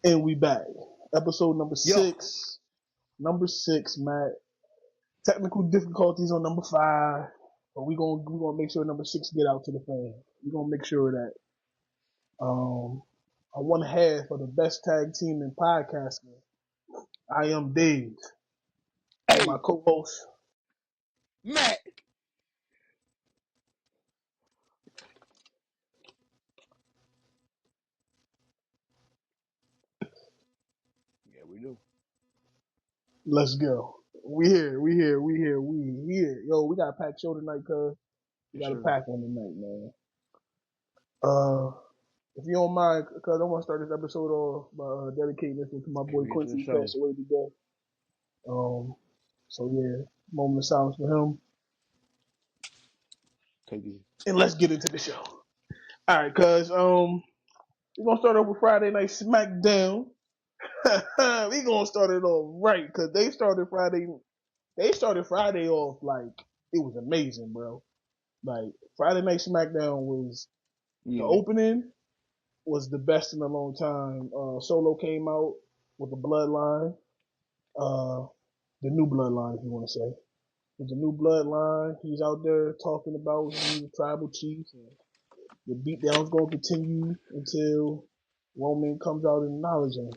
And we back. Episode number Yo. 6. Number 6, Matt. Technical difficulties on number 5. But we gonna make sure number 6 get out to the fans. We're gonna make sure that on one half of the best tag team in podcasting, I am Dave. Hey, And my co-host, Matt. Yeah, we do. let's go. We here. Yo, we got a packed show tonight, cuz. We got a pack on tonight, man. If you don't mind, because I want to start this episode off by dedicating this to my boy Quincy, who passed away today. So yeah, moment of silence for him. Take it. And let's get into the show. All right, cuz we're gonna start off with Friday Night SmackDown. We gonna start it off right, cause they started Friday off like it was amazing, bro. Like Friday Night SmackDown was the opening was the best in a long time. Solo came out with the Bloodline, the new Bloodline, if you want to say. With the new Bloodline, he's out there talking about he's a tribal chief, and the beatdown's going to continue until Roman comes out and acknowledges him.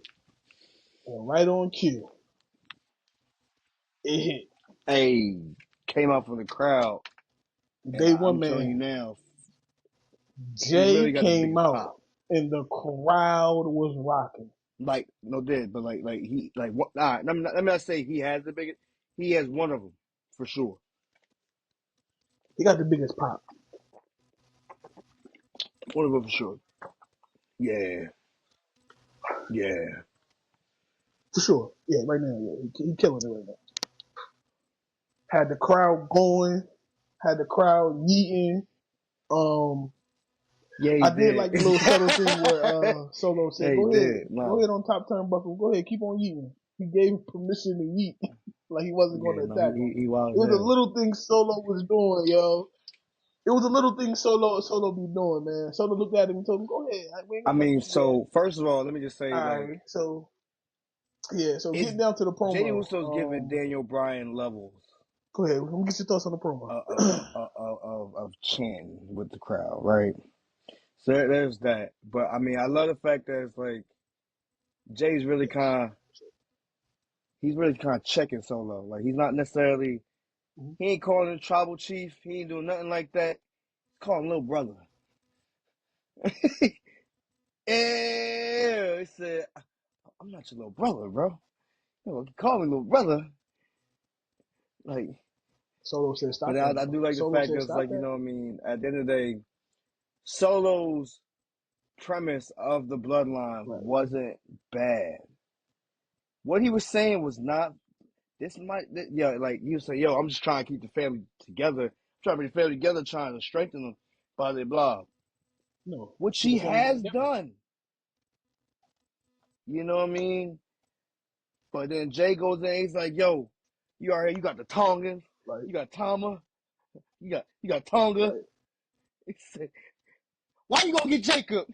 And right on cue, it hit. Hey, came out from the crowd. Day one, I'm man. telling you now, Jay really came out, and the crowd was rocking. Like no dead, but like he like what? All right, let me not say he has the biggest. He has one of them for sure. He got the biggest pop. One of them for sure. Yeah. For sure. Yeah, right now, yeah, he killing it right now. Had the crowd going, had the crowd yeeting. Yeah, I did like the little subtle thing where Solo said, "Go ahead, go ahead on top turnbuckle, go ahead, keep on yeeting." He gave him permission to yeet, like he wasn't going to attack him. It was a little thing Solo was doing, yo. It was a little thing Solo be doing, man. Solo looked at him and told him, "Go ahead." I mean, so first of all, let me just say, right, so getting down to the promo. Jay Uso's giving Daniel Bryan levels. Go ahead, let me get your thoughts on the promo of chanting with the crowd, right? So there's that. But I mean, I love the fact that it's like Jay's really kind of checking Solo. Like he's not necessarily, he ain't calling him tribal chief. He ain't doing nothing like that. He's calling little brother. Yeah, he said, "I'm not your little brother, bro. You call me little brother." Like Solo said, "Stop." But I do like the fact that it's like, you know what I mean, at the end of the day, Solo's premise of the bloodline wasn't bad. What he was saying was not, like you say, I'm just trying to keep the family together, trying to bring the family together, trying to strengthen them, blah, blah, blah. No. Which he has done. You know what I mean? But then Jay goes in, he's like, yo, you got the Tongans, you got Tama, you got Tonga. Right. He said, why you gonna get Jacob?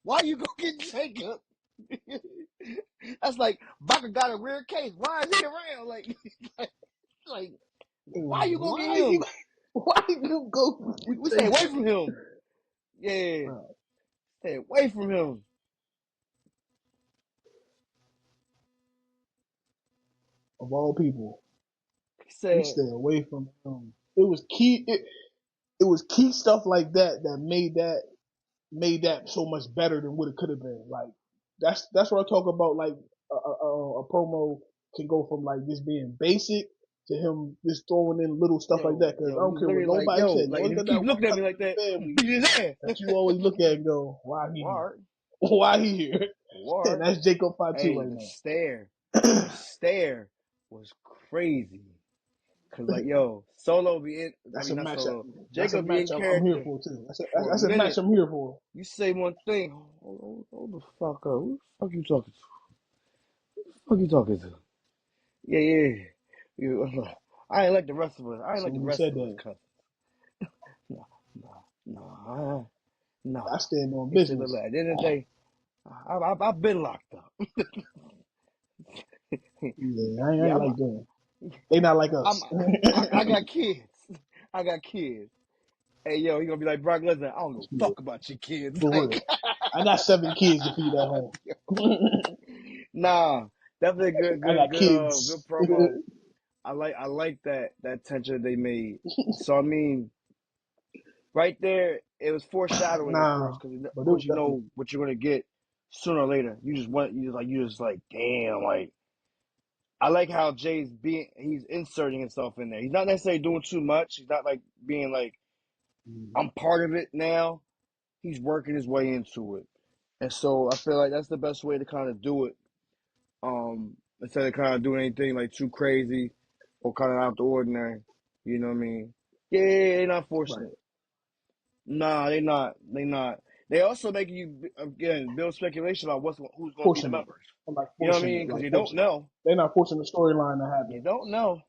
Why you gonna get Jacob? That's like Baka got a weird case. Why is he around? Like why you gonna get him? Why you go? We stay away from him. Yeah, stay away from him. Of all people, he said, stay away from him. It was key. It was key stuff like that made that so much better than what it could have been. Like that's what I talk about. Like a promo can go from like just being basic to him just throwing in little stuff like that. Because I don't care what nobody said. Like, you keep looking at me like that. That you always look at and go, why he here? Why he here? And that's Jacob Fatu right now. The stare was crazy. Cause like Solo be in. That's not match. Solo. Jacob be in character. I'm here for too. That's a match I'm here for. You say one thing. Hold the fuck up. Who the fuck you talking to? Who the fuck you talking to? Yeah. I ain't like the rest of us. I ain't like the rest of us cousins. No. I stand on business. At the end of the day, I've been locked up. Yeah, I Yeah, ain't like them. They not like I'm, us. I got kids. I got kids. Hey, yo, he gonna be like Brock Lesnar. I don't give a Yeah, fuck about your kids. for Like, real. I got 7 kids to feed at home. nah, definitely I got good kids. promo. I like that tension they made. So I mean, right there, it was foreshadowing, of course, Nah, because but of it was course you definitely. know what you're gonna get sooner or later. You just like, damn, like I like how he's inserting himself in there. He's not necessarily doing too much. He's not like being like I'm part of it now. He's working his way into it, and so I feel like that's the best way to kind of do it. Instead of kind of doing anything like too crazy or kind of out the ordinary. You know what I mean? Yeah, they're not forcing Right. it. Nah, they not. They not. They also make you again build speculation on who's going to be the Forcing it. members. I'm like You know what I forcing mean? it. Because Like you don't forcing it. know. They're not forcing the storyline to happen. You don't know.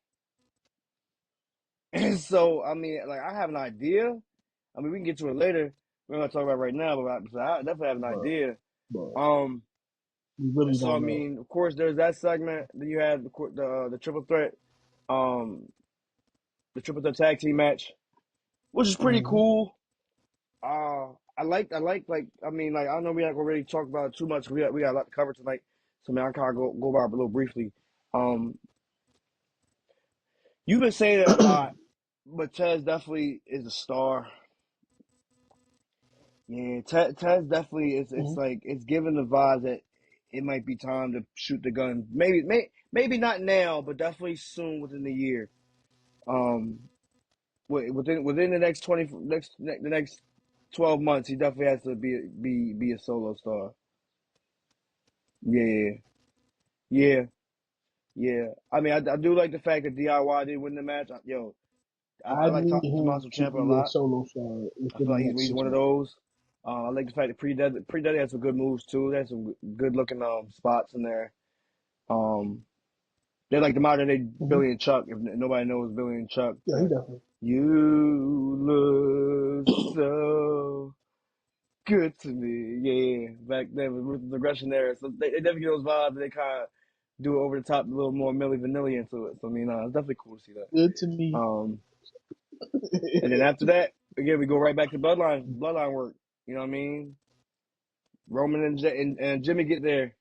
And so I mean, like I have an idea. I mean, we can get to it later. We're not gonna talk about it right now, but I definitely have an But, idea. but Um, we and really so I don't know. mean, of course, there's that segment. Then you have the triple threat, um, the triple threat tag team match, which is pretty Mm-hmm. cool. Like I mean like I know we not gonna really talk about it too much. We got a lot to cover tonight, so man I kind of go over it a little briefly. Um, you've been saying it a lot, but Tez definitely is a star. Yeah, Tez definitely is. It's Mm-hmm. like it's giving the vibe that it might be time to shoot the gun. Maybe not now, but definitely soon within the year. Um, within the next the next 12 months, he definitely has to be a solo star. Yeah, yeah, yeah. I mean, I do like the fact that DIY did win the match. Yo, I I like need him Tommaso to Ciampa a be a lot. solo star I within feel the like next he's six one of months. those. I like the fact that Pre Daddy had some good moves too. There's some good looking spots in there. Um, they're like the modern day Mm-hmm. Billy and Chuck. If nobody knows Billy and Chuck, Yeah, he definitely. you look so good to me. Yeah, back then with the aggression there. So they definitely get those vibes. They kind of do it over the top, a little more Milli Vanilli into it. So I mean, it's definitely cool to see that. Good to me. Um, and then after that, again, we go right back to bloodline work. You know what I mean? Roman and Jimmy get there.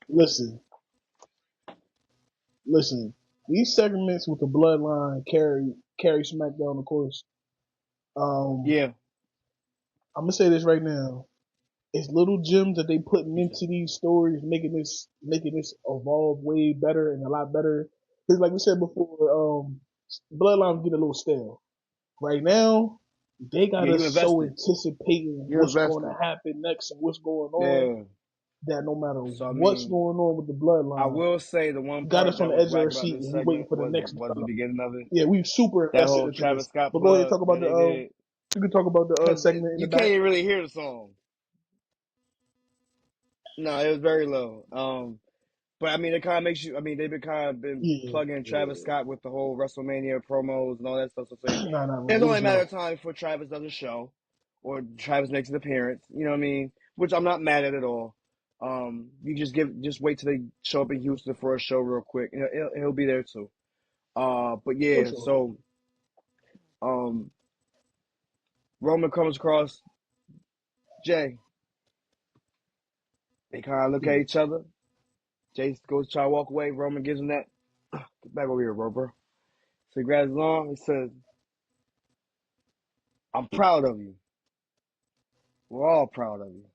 Listen, listen. These segments with the bloodline carry SmackDown, of course. Um, Yeah, I'm gonna say this right now. It's little gems that they putting he said. into these stories, making this evolve way better and a lot better. Because like we said before, Bloodline get a little stale. Right now, they got Yeah, you us so invested. anticipating You're what's going to invested. happen next and what's going on Yeah. that no matter So I what's mean, going on with the I bloodline, will say the one got part us on that the was edge of whack our about seat this and we waiting segment for the next was the bloodline. beginning of it. Yeah, we super That invested whole into this. Travis Scott But go ahead, plug talk about that the they did you can talk about the because segment in the you can't back. even really hear the song. No, it was very low. But I mean, it kind of makes you. I mean, they've been kind of been Yeah, plugging Travis yeah. Scott with the whole WrestleMania promos and all that stuff. So say Nah, not it's really. It only a was matter of low. time before Travis does a show or Travis makes an appearance. You know what I mean? Which I'm not mad at all. You just wait till they show up in Houston for a show real quick. You know, he'll be there too. But For yeah, sure. so um, Roman comes across Jay. They kind of look at Yeah. each other. Jay goes to try to walk away. Roman gives him that. Get back over here, bro. So he grabs his arm. He says, I'm proud of you. We're all proud of you.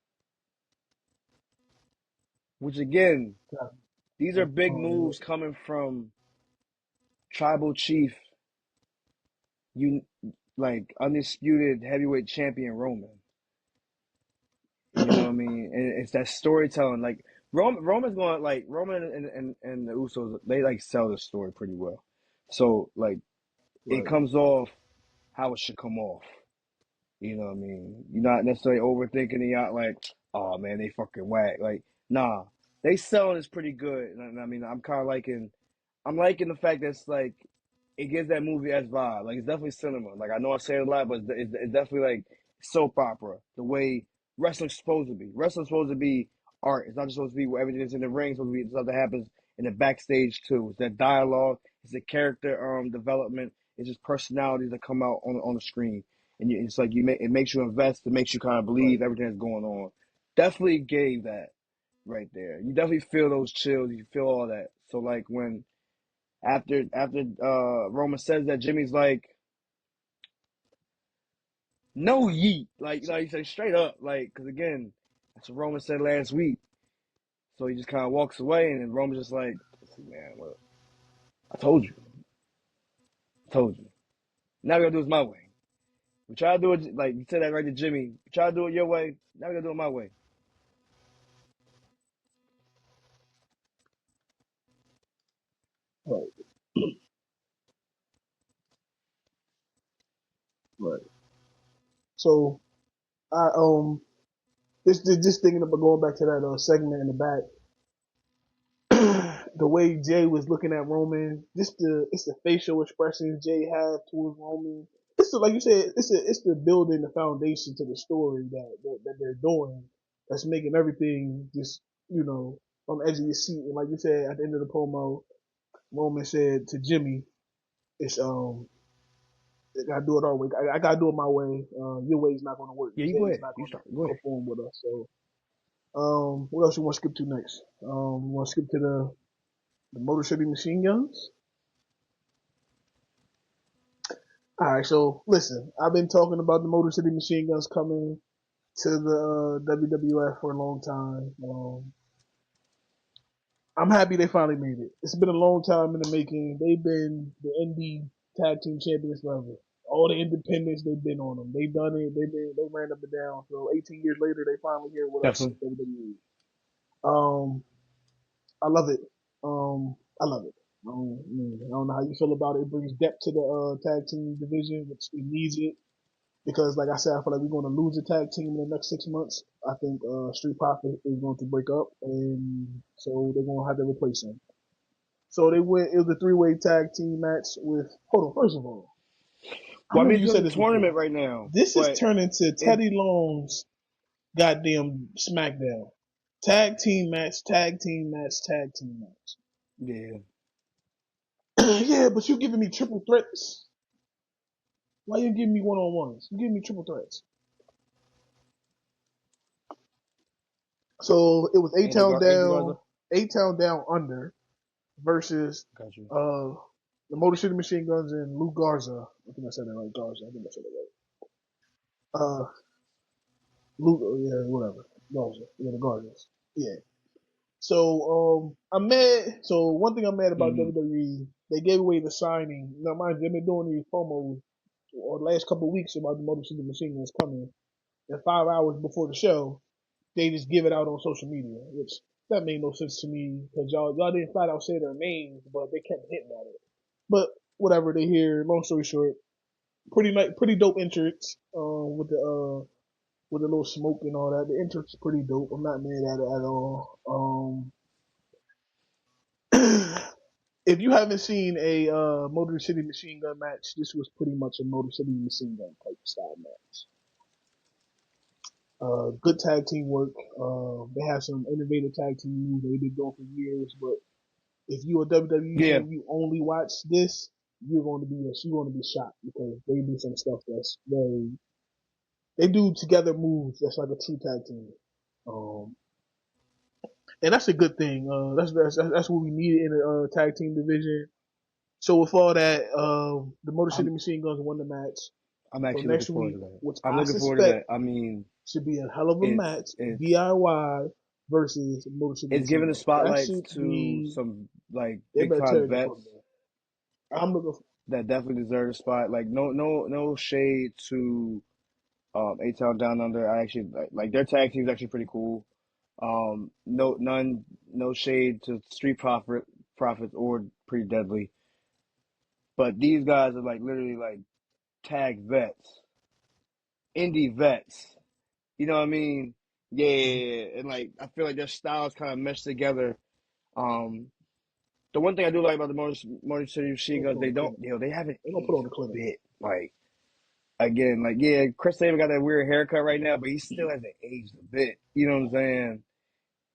Which again, Got these are that big phone. moves coming from tribal chief, you like undisputed heavyweight champion Roman. You know what I mean? And it's that storytelling. Like Roman's going like Roman and the Usos, they like sell the story pretty well. So like it Right. comes off how it should come off. You know what I mean? You're not necessarily overthinking it. You're not like, oh man, they fucking whack. Like, nah, they selling is pretty good. And I mean, I'm liking the fact that it's like it gives that movie-esque vibe. Like, it's definitely cinema. Like, I know I say it a lot, but it's definitely like soap opera. The way wrestling's supposed to be. Wrestling's supposed to be art. It's not just supposed to be where everything that's in the ring. It's supposed to be stuff that happens in the backstage too. It's that dialogue. It's the character development. It's just personalities that come out on the screen, and it's like it makes you invest. It makes you kind of Right. believe everything that's going on. Definitely gave that right there. You definitely feel those chills. You feel all that. So like when after Roman says that, Jimmy's like, no yeet, like he said straight up, like, because again, that's what Roman said last week. So he just kind of walks away, and then Roman's just like, listen, man, look, I told you. Now we gotta do it my way. We try to do it like you said that right to Jimmy. We try to do it your way. Now we gotta do it my way. Right. Right. So I just thinking about going back to that segment in the back. The way Jay was looking at Roman, it's the facial expressions Jay had towards Roman. It's the, like you said, it's the building the foundation to the story that they're doing. That's making everything just on the edge of your seat. And like you said at the end of the promo, Roman said to Jimmy, "It's I gotta do it our way. I gotta do it my way. Your way's not gonna work. Yeah, you go Jay's ahead. not You gonna start. Go ahead. perform with us." So, what else you want to skip to next? You want to skip to the Motor City Machine Guns? All right. So listen, I've been talking about the Motor City Machine Guns coming to the WWF for a long time. I'm happy they finally made it. It's been a long time in the making. They've been the indie tag team champions forever. All the independents, they've been on them. They've done it. They ran up and down. So 18 years later, they finally here with us Definitely. at WWE. Um, I love it. I love it. I don't know how you feel about it. It brings depth to the tag team division, which it needs it. Because, like I said, I feel like we're going to lose a tag team in the next 6 months. I think Street Profit is going to break up, and so they're going to have to replace him. So they went. It was a three-way tag team match with. Hold on, first of all, I Well, I remember mean, you it's said a this tournament before. right now, This is but turning to it, Teddy Long's goddamn SmackDown. Tag team match, tag team match, tag team match. yeah, Yeah, but you giving me triple threats. Why you giving me one on ones? You giving me triple threats. So it was Andy Garza. A Town Down Under versus Got you. uh the Motor City Machine Guns and Lou Garza. I think I said that right, Garza. I think I said that right. Lou, yeah, whatever. Garza, yeah, the Guardians. Yeah. So I'm mad. So one thing I'm mad about Mm-hmm. WWE, they gave away the signing. Now, mind you, they've been doing these promos or the last couple of weeks about the Motor City Machine Guns coming. And 5 hours before the show, they just give it out on social media, which that made no sense to me because y'all didn't flat out say their names, but they kept hitting at it. But whatever, they hear. Long story short, pretty dope entrance with the little smoke and all that. The entrance is pretty dope. I'm not mad at it at all. If you haven't seen a Motor City Machine Gun match, this was pretty much a Motor City Machine Gun type style match. Good tag team work. They have some innovative tag team moves they've been doing for years. But if you're a WWE Yeah, fan, you only watch this, you're going to be shocked because they do some stuff that's very. They do together moves that's like a true tag team. Um, and that's a good thing. That's what we needed in a tag team division. So with all that, the Motor City I'm Machine Guns won the match. I'm So actually looking next forward week, to that. which I'm I looking forward to suspect that. I mean, should be a hell of a match, it's DIY versus Motor City it's Machine giving the Guns. That spotlights should to be. some like They big better tear time it up over vets there. I'm looking. that definitely deserve a spot. Like no shade to A Town Down Under. I actually like their tag team's actually pretty cool. No shade to Profits or Pretty Deadly, but these guys are like literally like tag vets, indie vets. You know what I mean? Yeah, and like I feel like their styles kind of mesh together. Um, the one thing I do like about the Motor City Machine Guns, they don't, they haven't They don't put aged on the a clinic. bit. Like, again, like, yeah, Chris Sabin got that weird haircut right now, but he still hasn't aged a bit. You know what I'm saying?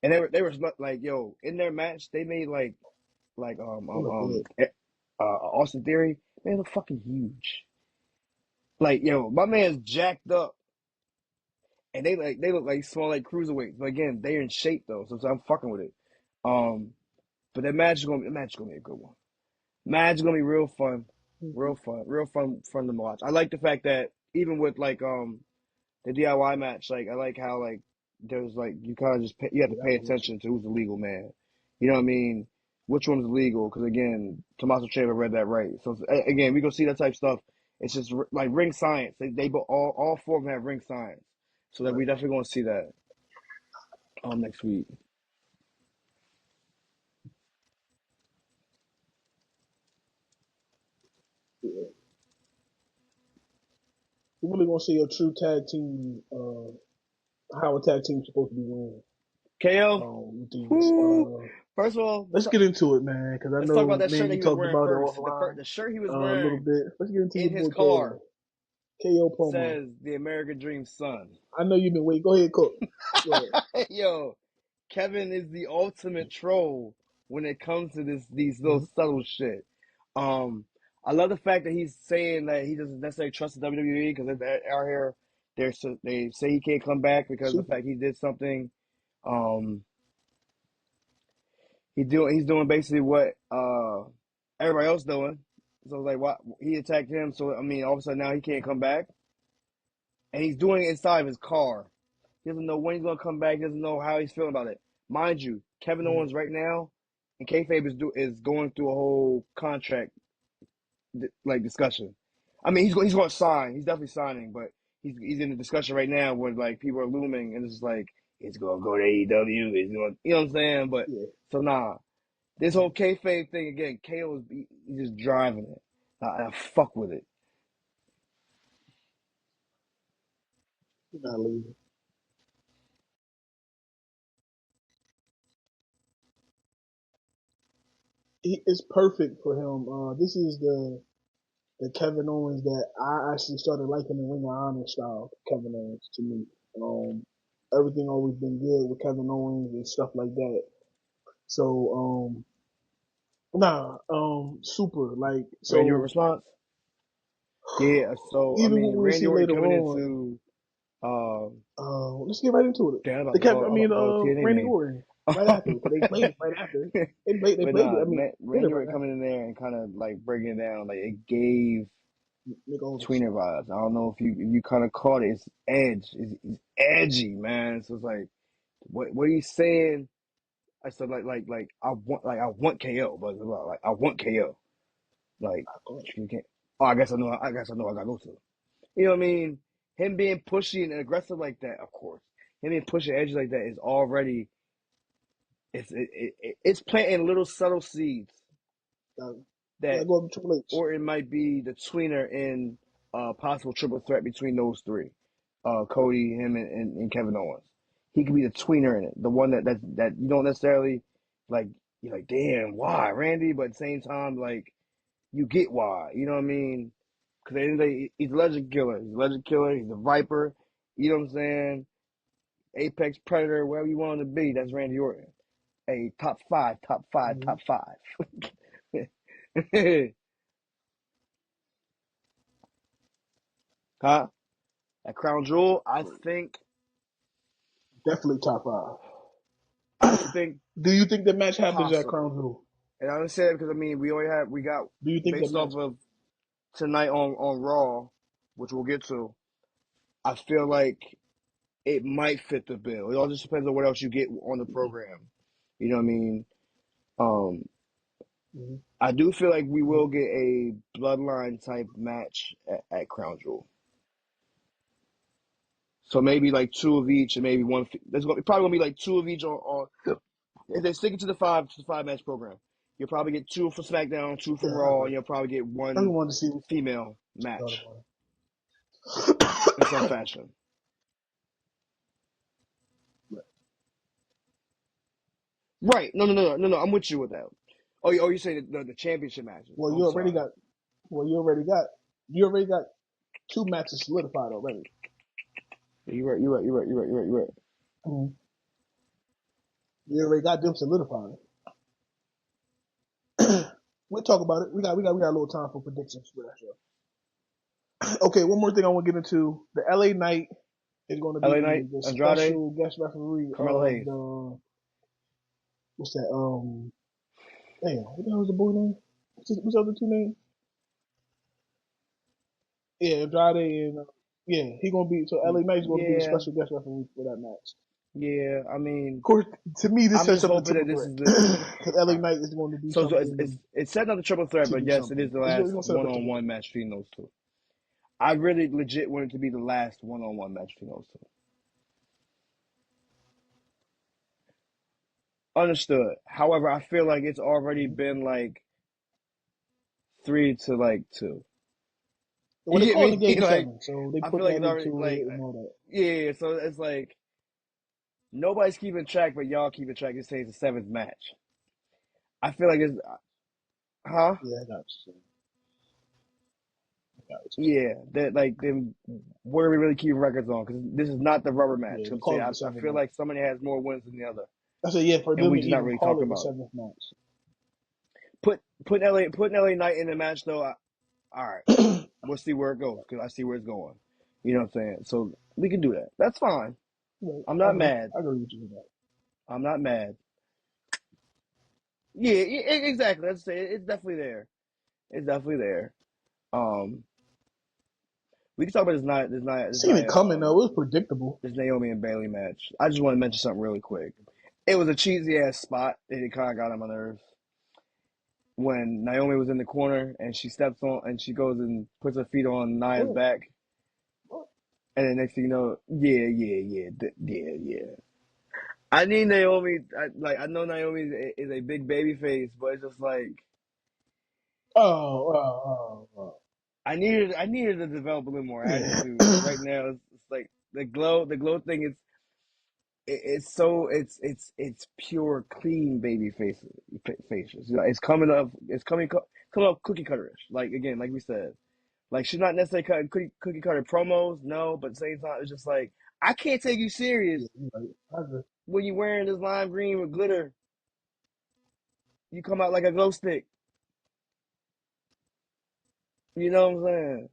And they were like, yo, in their match, they made like They look good. Austin Theory, they look fucking huge. Like, yo, my man's jacked up, and they look like small like cruiserweights. But again, they're in shape though, so I'm fucking with it. But that match is gonna be a good one. Match is gonna be real fun, real fun, fun to watch. I like the fact that even with like the DIY match, like I like how like there's like you kind of just you have to pay attention to who's the legal man. You know what I mean? Which one's legal? Because again, Tommaso Ciampa read that right. So again, we gonna see that type of stuff. It's just like ring science. They all four of them have ring science, so that we definitely gonna see that next week. Yeah. We're really gonna see a true tag team. How a tag team's supposed to be winning. KO. With these. First of all, Let's get into it, man, because I let's talk know, about that man, shirt that you he was talked wearing about it first. offline The shirt he was a little wearing bit. Let's get into your in his boy car KO promo. says the American Dream son. I know you've been waiting. Go ahead, Cook. Go ahead. Yo, Kevin is the ultimate troll when it comes to these little subtle shit. I love the fact that he's saying that he doesn't necessarily trust the WWE because out here they say he can't come back because of the fact he did something. He's doing basically what everybody else doing. So like, what he attacked him. So I mean, all of a sudden now he can't come back, and he's doing it inside of his car. He doesn't know when he's gonna come back. He doesn't know how he's feeling about it. Mind you, Kevin Owens right now, and kayfabe is going through a whole contract like discussion. I mean, he's going to sign. He's definitely signing, but he's in a discussion right now where like people are looming, and it's like he's gonna go to AEW. He's going, you know what I'm saying? But so nah, this whole kayfabe thing again. KO is he's just driving it. I fuck with it. You're not leaving. It's perfect for him. This is the Kevin Owens that I actually started liking the Ring of Honor style. Kevin Owens to me. Everything always been good with Kevin Owens and stuff like that. So super like Randy Orton so. response? Yeah. So I Even mean, what we Randy see Orton later coming on, into let's get right into it. damn, I'm The about Kevin, to call TNA Randy name. Orton right after because they played it right after. They But played it. nah, I mean, did it Randy right Orton after. coming in there and kind of like breaking it down, like it gave tweener vibes. I don't know if you kind of caught it. It's edge. It's edgy, man. So it's like what he's saying. I said like I want KO, but like I want KO. Like you can't. Oh, I guess I know. I gotta go to. You know what I mean? Him being pushy and aggressive like that, of course. Him being pushy, edgy like that is already it's planting little subtle seeds that, Go to Triple H. or it might be the tweener in a possible triple threat between those three, Cody, him, and Kevin Owens. He could be the tweener in it, the one that you don't necessarily like. You're like, damn, why, Randy? But at the same time, like you get why. You know what I mean? Because at the end of the day, he's a legend killer. He's a legend killer. He's a viper. You know what I'm saying? Apex predator, wherever you want him to be. That's Randy Orton. Hey, top five, top five, top five. Huh? At Crown Jewel, I think. Definitely top five. I think Do you think the match happens at Crown possibly. Jewel? And I understand because I mean we got Do you think the based match? off of tonight on Raw, which we'll get to. I feel like it might fit the bill. It all just depends on what else you get on the program. You know what I mean? Um, I do feel like we will get a bloodline type match at Crown Jewel. So maybe like two of each, and maybe one. There's probably gonna be like two of each on. If they're sticking to the five match program, you'll probably get two from SmackDown, two from Raw, and you'll probably get one Everyone to see female match in some fashion. Right? No. I'm with you with that. Oh, you say the championship matches? Well, you already got 2 matches solidified already. You're right. Mm-hmm. You already got them solidified. We'll talk about it. We got a little time for predictions for that show. Okay, one more thing I want to get into. The LA Knight is going to be LA Knight, the Andrade, special guest referee Carmelo of Hayes. the what's that? Damn, what the hell is the boy name? What's the other 2 names? Yeah, Andrade and he gonna be LA Knight's gonna be the special guest referee for that match. Yeah, I mean, Of course, to me, this I'm sets just up the hoping that triple this threat is the. because LA Knight is going to do So something. it's setting up the triple threat, but yes, it is the last one-on-one match between those two. I really legit want it to be the last one-on-one match between those two. Understood. However, I feel like it's already been like 3 to 2. Well, You they get call it me? Game Like, 7, so they I put feel like that it's already into it and all that. yeah. So it's like nobody's keeping track, but y'all keeping track. It says the 7th match. I feel like it's, huh? Yeah, I got you. Yeah, that like then what are we really keeping records on? Because this is not the rubber match. Yeah, they I'm call saying it the I 7th feel match. like somebody has more wins than the other, I said, yeah, for and them we to just not even really call talking it the about it. 7th match. Putting LA Knight in the match though. All right, we'll see where it goes because I see where it's going. You know what I'm saying? So we can do that. That's fine. Right. I'm not mad. I agree with you with that. I'm not mad. Yeah, exactly. Let's say it's definitely there. It's definitely there. Um, we can talk about Seen it coming though. It was predictable. this Naomi and Bailey match. I just want to mention something really quick. It was a cheesy ass spot, and it kind of got on my nerves. When Naomi was in the corner and she steps on and she goes and puts her feet on Nia's back, and then next thing you know, yeah. I need Naomi. I know Naomi is a big baby face, but it's just like I needed to develop a little more attitude. Like right now, it's like the glow thing is it's pure clean baby faces. You know, it's coming up cookie cutterish. Like again, like we said, like she's not necessarily cutting cookie cutter promos, no, but at the same time it's just like I can't take you serious when you're wearing this lime green with glitter. You come out like a glow stick. You know what I'm saying?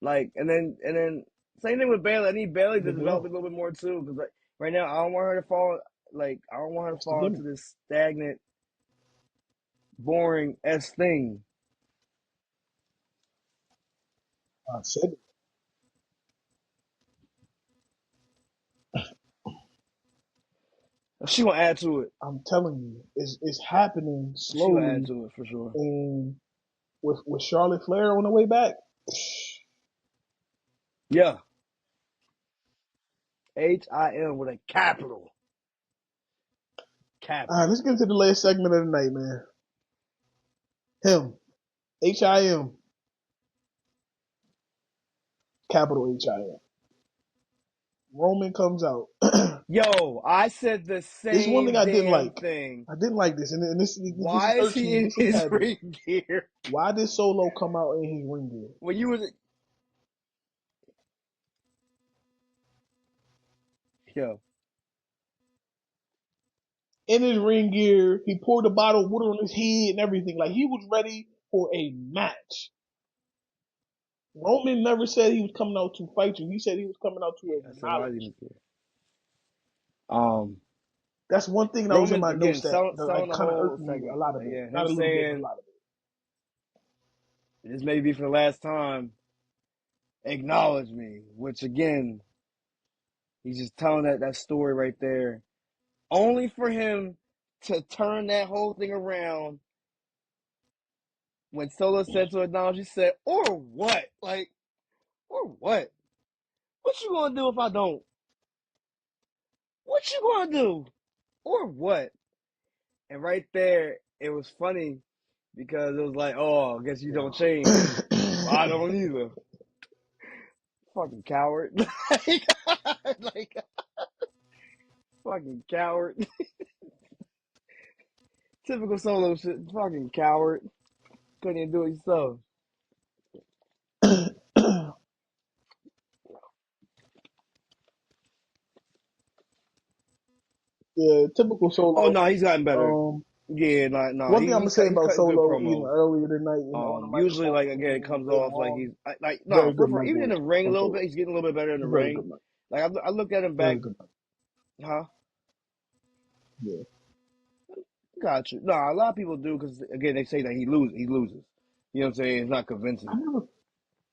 Like and then same thing with Bailey. I need Bailey to develop a little bit more too, because like right now I don't want her to fall. Like I don't want her to fall into this stagnant, boring thing. I said it. She gonna add to it. I'm telling you, it's happening slowly. She gonna add to it for sure. And with Charlotte Flair on the way back. Yeah. HIM with a capital. All right, let's get into the last segment of the night, man. Him. HIM. Capital HIM. Roman comes out. Yo, I said the same. This is one thing I didn't like. I didn't like this, and this why is is he in his ring gear? Why did Solo come out in his ring gear? When you was yo. In his ring gear, he poured a bottle of water on his head and everything. Like he was ready for a match. Roman never said he was coming out to fight you. He said he was coming out to acknowledge. That's one thing that Roman, was in my notes that kind of irked me segment. a lot of it. Yeah, not a little bit, but a lot of it. This may be for the last time. Acknowledge me, which again, he's just telling that story right there, only for him to turn that whole thing around. When Solo said to acknowledge, he said, "Or what? Like, or what? What you gonna do if I don't? What you gonna do? Or what?" And right there, it was funny because it was like, "Oh, I guess you don't change." Well, I don't either. Fucking coward. like fucking coward. Typical Solo shit. Fucking coward. Couldn't even do it yourself. Yeah, typical Oh Solo. no, he's gotten better. Yeah, no, One thing I'm gonna say he's about cutting good Solo, promos. earlier tonight, on the Usually, like microphone again, it and comes later off like on, he's like no, very good mic even in work the ring a from little Solo. bit. He's getting a little bit better in the Very ring. good mic. Like I looked at him back, Very good mic. huh? Yeah. Got you. No, a lot of people do because again, they say that he loses. He loses. You know what I'm saying? It's not I convincing. never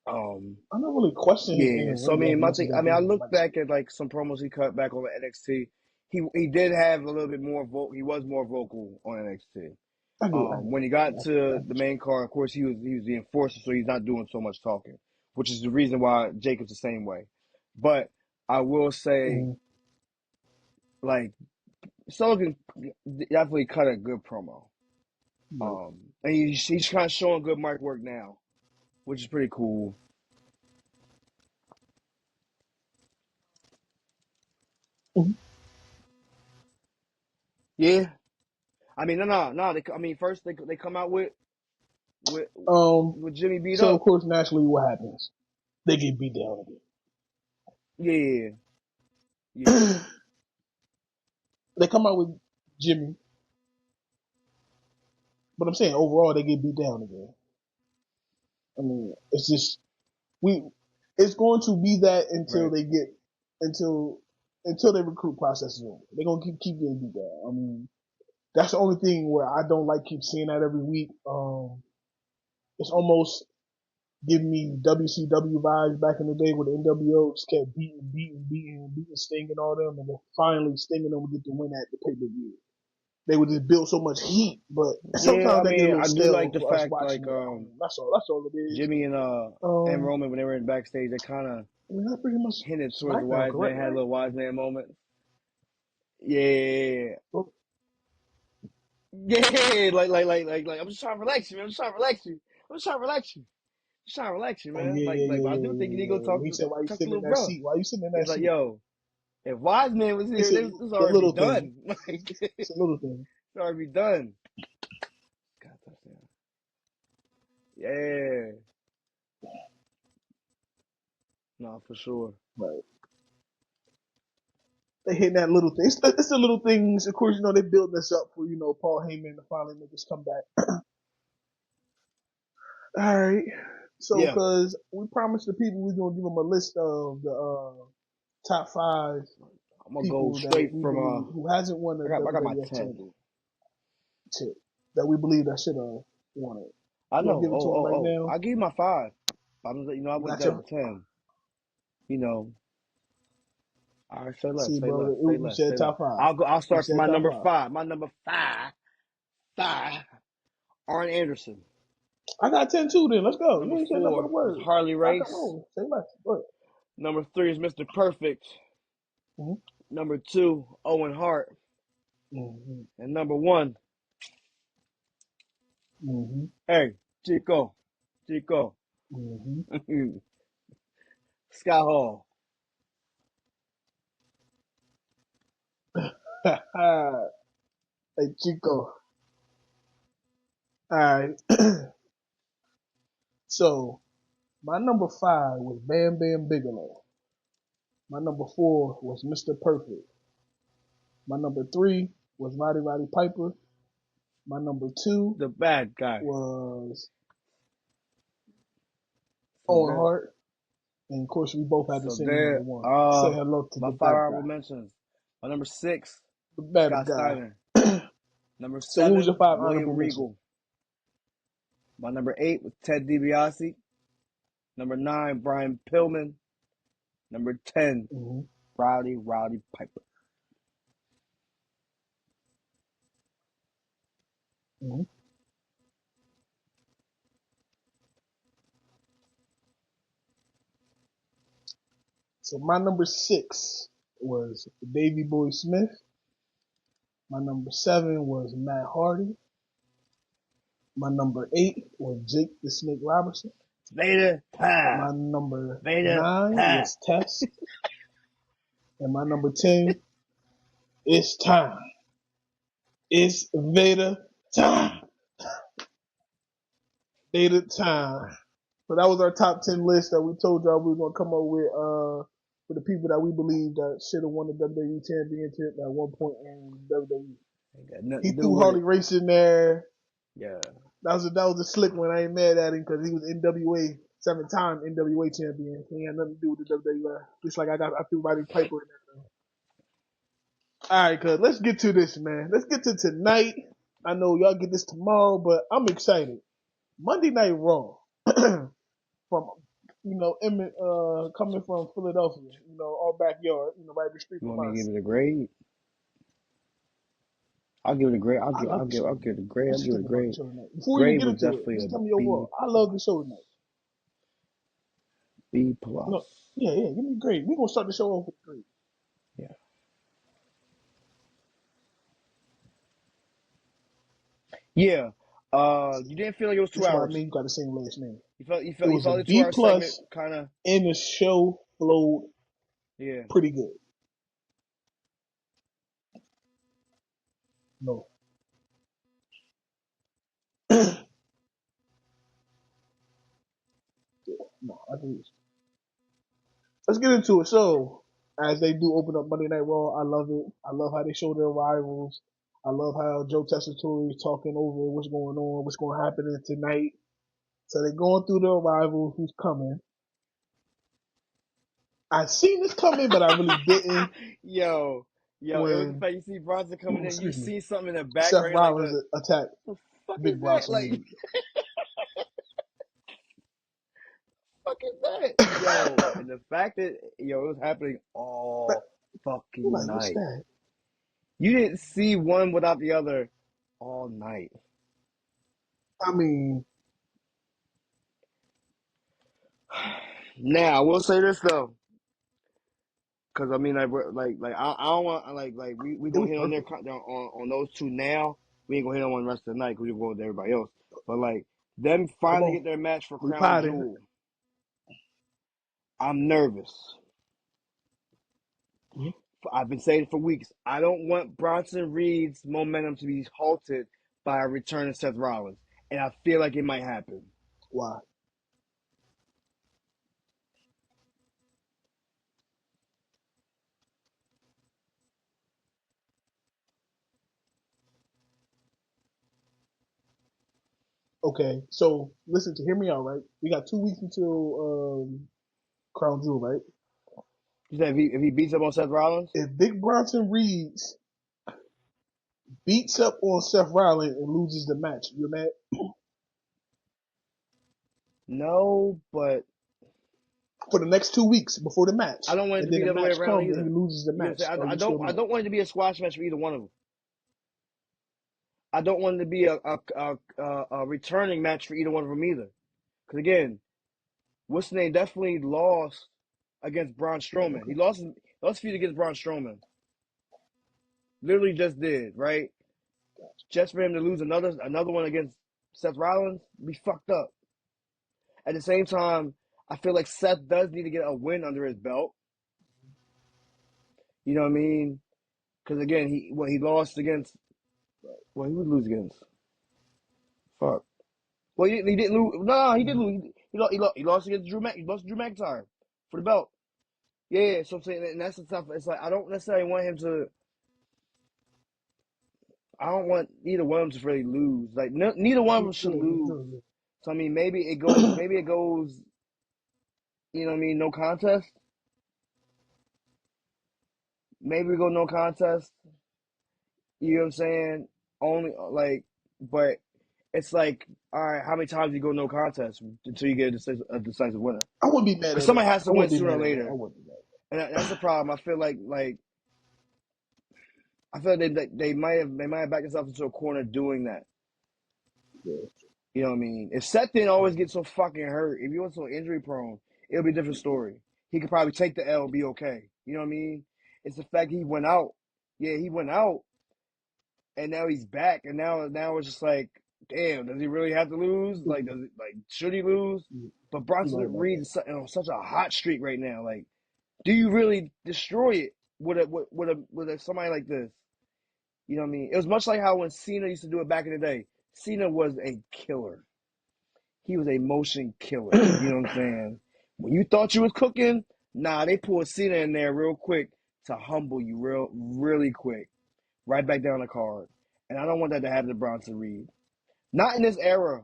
Um, really questioned his yeah. in So I ring mean, as my much thing. as I I mean, did I on the look mic. back at like some promos he cut back over NXT. He did have a little bit more He was more vocal on NXT. I get When he got to it. the main card, of course, he was the enforcer, so he's not doing so much talking, which is the reason why Jacob's the same way. But I will say, like, Sullivan definitely cut a good promo. And he's kind of showing good mic work now, which is pretty cool. Yeah, I mean, no. First they come out with Jimmy beat So up. of course, naturally, what happens? They get beat down Yeah. again. They come out with Jimmy, but I'm saying overall they get beat down again. I mean, it's just it's going to be that until Right. they get until the recruit process is over. They're gonna keep getting beat down. I mean, that's the only thing where I don't like keep seeing that every week. It's almost giving me WCW vibes back in the day where the NWO just kept beating Sting and all them, and then finally Sting and them would get the win at the pay per view. They would just build so much heat, but Yeah, sometimes I that get a mean, little I do like stale the for us fact watching like it at home. That's all. That's all it is. Jimmy and Roman when they were in backstage, they kind of I mean, that's pretty much hinted towards the SmackDown, wise man, correct? had a Right? little wise man moment. Yeah, Well, yeah, like I'm just trying to relax you, man. I'm just trying to relax you. I'm just trying to relax you. Just trying to relax you, oh man. yeah, yeah, But yeah, I yeah, do think you need to yeah, go yeah. He said, "Why you talk to sitting in little that bro. seat? Why you sitting in that It's like, seat?" yo, if wise man was here, It's this a already be little thing. done. Like, It's it's a little thing. already be done. God, touchdown. Yeah, no, for sure. Right. They hitting that little thing. It's the little things. Of course, they building this up for Paul Heyman to finally make his comeback. All right. So, Yeah, because we promised the people we're gonna give them a list of the top 5 I'm gonna go people that straight we from believe who hasn't won a I got my WWF 10. championship that we believe that should have won it. I You gonna know. give it to them right now? I'll give you my 5. I You went got down to your 10. You know, all right, say less, see, say bro. less, say You less, said say less. top 5. I'll You start from said my top number 5. 5. My number 5, Arn Anderson. I got 10 too. Then let's go. You Number ain't said nothing but a 4 is word. Harley I come Race. on. Say less. Go ahead. Number 3 is Mr. Perfect. Mm-hmm. Number 2, Owen Hart. Mm-hmm. And number 1, Mm-hmm. hey, Chico. Mm-hmm. Scott Hall. Hey, Chico. All right. So my number 5 was Bam Bam Bigelow. My number 4 was Mr. Perfect. My number 3 was Roddy Roddy Piper. My number 2 The bad guy. was So Owen there. Hart. And of course, we both had the So same number there. 1. Say hello to My the 5 bad honorable guy. mentions. My number 6, The better Scott guy. Steiner. Number So what was your 7, 5 honorable William mentions? Regal. My number 8 was Ted DiBiase. Number 9, Brian Pillman. Number 10, Mm-hmm. Rowdy Piper. Mm-hmm. So my number 6 was Davey Boy Smith. My number 7 was Matt Hardy. My number 8 was Jake the Snake Robertson. Vader, My ha! number Vader, 9 ha! was Test. And my number 10, it's time. It's Vader time. Date of time. So that was our top 10 list that we told y'all we were gonna come up with the people that we believe that should have won the WWE Championship at one point in WWE. Ain't got nothing He to do threw with Harley it. Race in there. Yeah. That was a slick one. I ain't mad at him because he was NWA 7-time NWA champion. He had nothing to do with the WWE. Just like I threw Roddy Piper in there. All right, cuz let's get to this, man. Let's get to tonight. I know y'all get this tomorrow, but I'm excited. Monday Night Raw. From Emmett coming from Philadelphia, our backyard, right the street You from want me to us. give it a grade? I'll give it a grade. I love the show. I'll give it a grade. What I'll you give it think a about the grade. show tonight? Before we even Grade get was into it, definitely a just tell me your B, world. I love the show tonight. B plus. No, yeah, give me a grade. We're gonna start the show off with a grade. Yeah. Yeah. You didn't feel like it was 2 That's why I hours. mean you got the same last name. You It felt was a the B 2 hour segment plus, kind of. and the show flowed Yeah. pretty good. No. No, I think let's get into it. So, as they do open up Monday Night Raw, I love it. I love how they show their rivals. I love how Joe Tessitore is talking over what's going on, what's going to happen tonight. So they're going through their rival who's coming. I seen this coming, but I really didn't. Yo, it was the When fact you see Bronson coming in, you excuse me, see something in the Seth background, like Rollins the attacked fuck Big is that? Bronson Like, Reed. fuck is that? Yo, and the fact that it was happening But all you're fucking like, what's night. that? You didn't see one without the other all night. I mean, Now I will say this though, because I mean, I don't want we it gonna was hit on perfect. on those two now. We ain't gonna hit on one the rest of the night because we gonna go with everybody else. But like them Come finally on, get their match for we Crown potted. Jewel. I'm nervous. Mm-hmm. I've been saying it for weeks. I don't want Bronson Reed's momentum to be halted by a return of Seth Rollins, and I feel like it might happen. Why? Okay, so listen to hear me out, right? We got 2 weeks until Crown Jewel, right? You said if he beats up on Seth Rollins? If Big Bronson Reeds beats up on Seth Rollins and loses the match, you're mad? No, but For the next 2 weeks before the match, I don't want it and to then be the the other way match around comes and he either. loses the You know what I'm match, saying? are you still I mad? don't want it to be a squash match for either one of them. I don't want it to be a returning match for either one of them either. Because again, what's the name definitely lost against Braun Strowman. Okay. He lost feud against Braun Strowman. Literally just did, right? Just for him to lose another one against Seth Rollins, be fucked up. At the same time, I feel like Seth does need to get a win under his belt. You know what I mean? Because again, he lost against. Well, he would lose against. Fuck. Well, he didn't lose. No, he did lose. He lost against He lost to Drew McIntyre for the belt. Yeah. So I'm saying, and that's the stuff. It's like I don't necessarily want him to. I don't want either one of them to really lose. Like neither one of them should lose. So I mean, maybe it goes. Maybe it goes. You know what I mean? No contest. Maybe we go no contest. You know what I'm saying? Only like, but it's like, all right, how many times do you go no contest until you get a decisive winner? I wouldn't be mad Because at it. somebody has I to win wouldn't be sooner mad or at that. I later, wouldn't be mad. and that's the problem. I feel like they might have backed themselves into a corner doing that. Yeah. You know what I mean? If Seth didn't always get so fucking hurt, if he was so injury prone, it'll be a different story. He could probably take the L and be okay. You know what I mean? It's the fact he went out. Yeah, he went out, and now he's back, and now it's just like, damn, does he really have to lose? Like, should he lose? But You're right Bronson about Reed that. is on such a hot streak right now. Like, do you really destroy it with somebody like this? You know what I mean? It was much like how when Cena used to do it back in the day. Cena was a killer. He was a motion killer. You know what I'm saying? When you thought you was cooking, they pulled Cena in there real quick to humble you really quick. Right back down the card. And I don't want that to happen to Bronson Reed. Not in this era.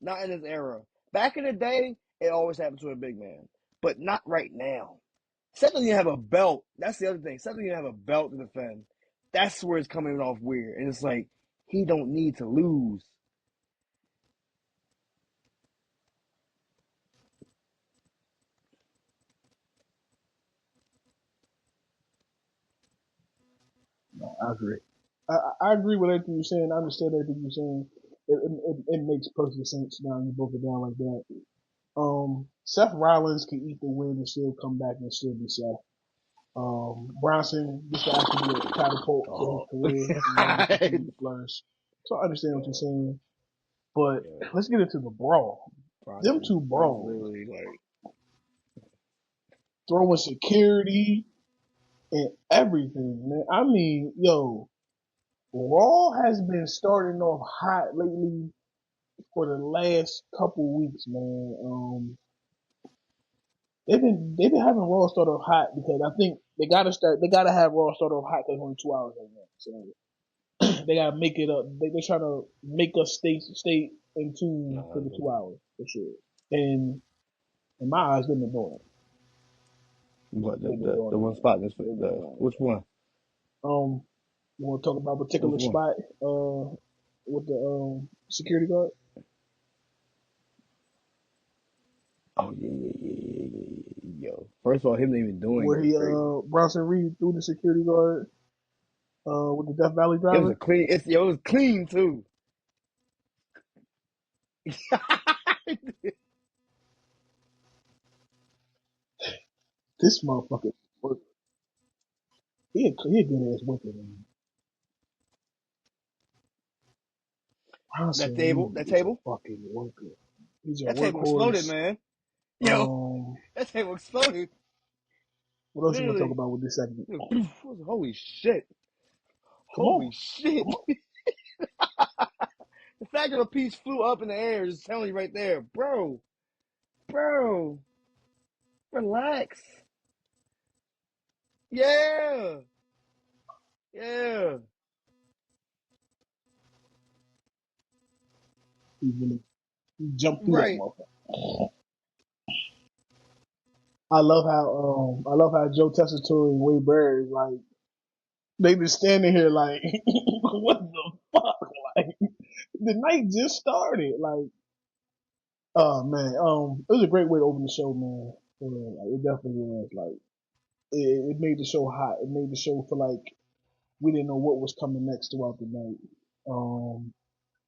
Not in this era. Back in the day, it always happened to a big man. But not right now. Seth doesn't even have a belt. That's the other thing. Seth doesn't even have a belt to defend. That's where it's coming off weird. And it's like, he don't need to lose. No, I agree. I agree with everything you're saying. I understand everything you're saying. It makes perfect sense now you broke it down like that. Seth Rollins can eat the win and still come back and still be Seth. Bronson, this will actually be a catapult for his career and continue to flourish. So I understand what you're saying. But let's get into the brawl. Them two brawls. Throwing security and everything, man. I mean, Raw has been starting off hot lately for the last couple weeks, man. They've been having Raw start off hot because I think they gotta have Raw start off hot because it's only 2 hours right now. So they gotta make it up. They're trying to make us stay in tune for the 2 hours for sure. And in my eyes, they've been doing it. What the one spot? Which one? You want to talk about a particular spot? With the security guard. Oh yeah. Yo, first of all, him even doing where he Bronson Reed threw the security guard with the Death Valley driver. It was a clean. It was clean too. This motherfucker worker. He a good ass worker, man. Bronson that table. fucking worker. He's a that workhorse. Table exploded, man. Yo, that table exploded. What else you want to talk about with this segment? Holy shit! Holy shit! The fact that a piece flew up in the air is telling you right there, bro. Relax. Yeah. He jumped through that motherfucker. I love how Joe Tessitore and Wade Barrett like they just standing here like what the fuck? Like the night just started. Like oh man, it was a great way to open the show, man. Like, it definitely was. Like it made the show hot. It made the show feel like we didn't know what was coming next throughout the night. Of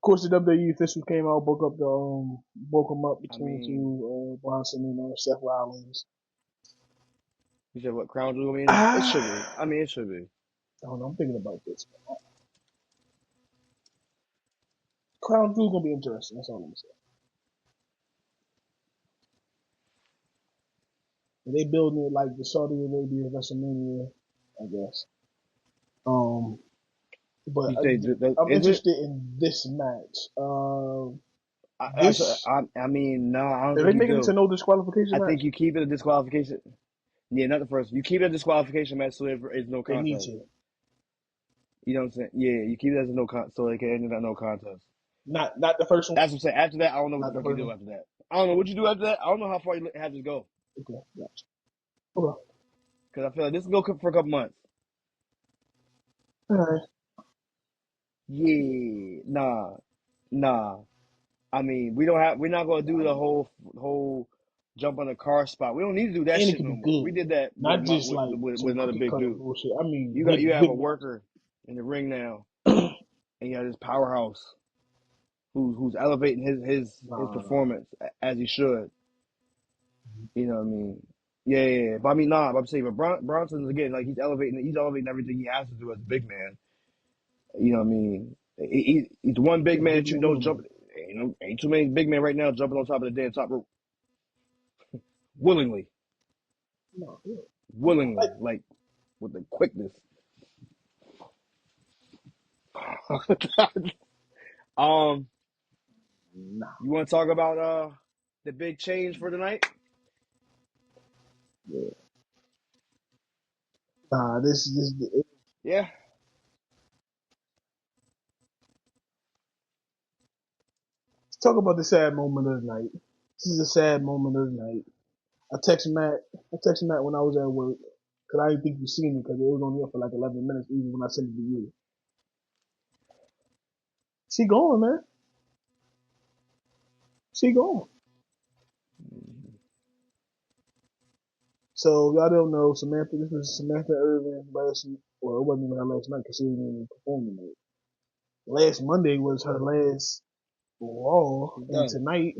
course, the WWE officials came out, broke them up between Bronson and Seth Rollins. You said what? Crown Jewel? It should be. It should be. I don't know. I'm thinking about this. Crown Jewel's gonna be interesting. That's all I'm saying. And they building it like the Saudi Arabia WrestleMania, I guess. But I'm interested in this match. No, I don't Are they making it to no disqualification match? I think you keep it a disqualification. Yeah, not the first. You keep it a disqualification match so it's no contest. They need to. You know what I'm saying? Yeah, you keep it as a no contest so it can end up no contest. Not the first one. That's what I'm saying. After that, I don't know what the fuck you do after that. I don't know what you do after that. I don't know how far you have to go. Okay, gotcha. Okay. Because I feel like this will go for a couple months. All right. Yeah, nah. We're not gonna do the whole jump on the car spot. We don't need to do that shit no more. Good. We did that not just like with another big dude. Bullshit. I mean, you have a worker in the ring now, and you have this powerhouse who's elevating his performance as he should. You know what I mean? Yeah. But I'm saying, but Bronson's again like he's elevating everything he has to do as a big man. You know what I mean? He's one big man that you don't jump. Ain't too many big men right now jumping on top of the damn top rope. Willingly. Like with the quickness. Nah. You want to talk about the big change for tonight? Yeah. Nah, this Yeah. let's talk about the sad moment of the night. This is a sad moment of the night. I texted Matt when I was at work because I didn't think you seen it because it was only up for like 11 minutes even when I sent it to you. She gone, man. She gone. So y'all don't know Samantha. This was Samantha Irvin last. Well, it wasn't even her last night because she didn't even perform tonight. Last Monday was her last Raw, She's and done. tonight,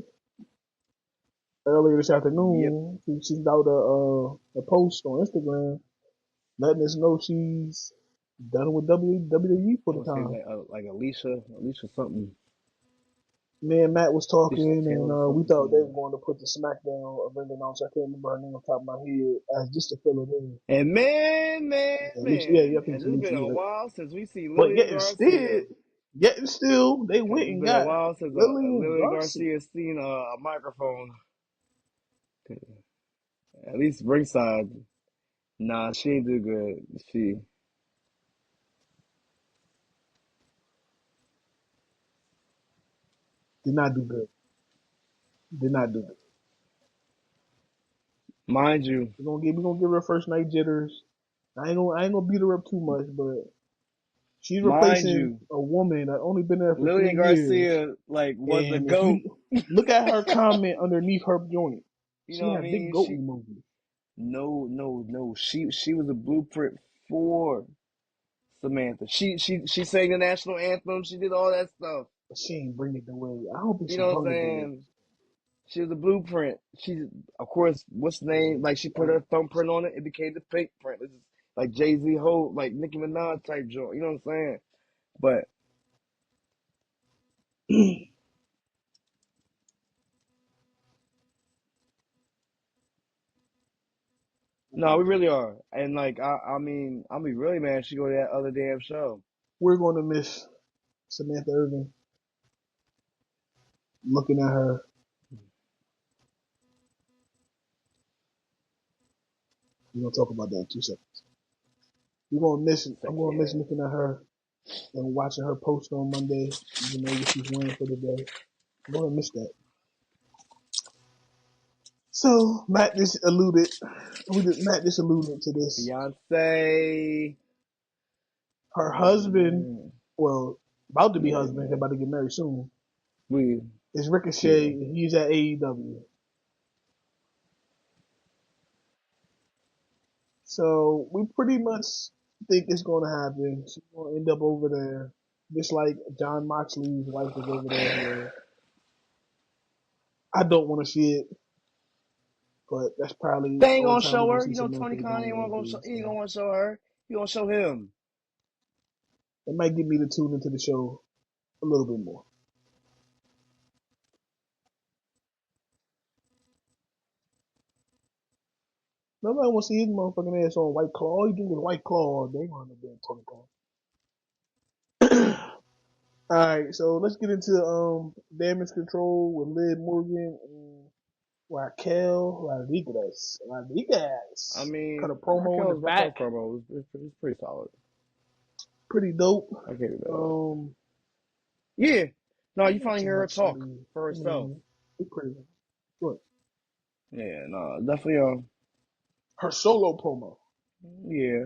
earlier this Yep. afternoon, she out a post on Instagram letting us know she's done with WWE I for the want to say time. like Alicia something. Me and Matt was talking, Alicia and Taylor we something, thought something they like were that. going to put the SmackDown ring announcer. I can't remember her name on top of my head, as just to fill it in. And Alicia, yeah, I think has it's it Alicia. been a Yeah. while since we see But Lillian Garcia? yet still, they Has went it and been a got while since Lillian Lillian Garcia. Garcia seen a microphone? At least ringside. Nah, she ain't do good. She, Did not do good. Did not do good. mind you, We're gonna give her first night jitters. I ain't gonna beat her up too much, but she's mind replacing you, a woman that only been there for Lillian 3 years. Garcia like was the And if goat. you look at her comment underneath her joint, You know she what I had big mean? goat emojis. No. She was a blueprint for Samantha. She sang the national anthem. She did all that stuff. But she ain't bring it the way. I don't think You she know what I'm brought it the way. saying? She was a blueprint. She, of course, what's the Yeah, name? Like she put I, her thumbprint on it. It became the pink print. It's like Jay-Z Ho, like Nicki Minaj type joint. You know what I'm saying? But no, we really are. And like I mean, I'll be really mad if she go to that other damn show. we're going to miss Samantha Irvin. Looking at her, we're gonna talk about that in 2 seconds. We're gonna miss. I'm Second, gonna miss yeah. looking at her and watching her post on Monday, even though what she's wearing for the day. I'm gonna miss that. So Matt just alluded to this. Beyonce. Her husband, Mm, well, about to be yeah, husband, they're man. about to get married soon, We, is yeah. Ricochet. He's at AEW. So we pretty much think it's gonna happen. She's gonna end up over there. Just like John Moxley's wife is over there as well. I don't want to see it, but that's probably They ain't the only gonna time we're show gonna her. see You know, Samantha Tony Khan ain't going gonna to. he ain't So gonna want to show her. He gonna show him. it might get me to tune into the show a little bit more. Nobody want to see his motherfucking ass on White Claw. All he drink is White Claw all day on the damn Tony Khan. All right, so let's get into damage control with Liv Morgan and I Rodriguez cut a mean, promo in the Raquel's back, promo was pretty solid. pretty dope. I gave it that. Um, Yeah. No, you not finally too hear her much. I talk mean, for herself. it's pretty good. Yeah, no, definitely. Her solo promo, Yeah.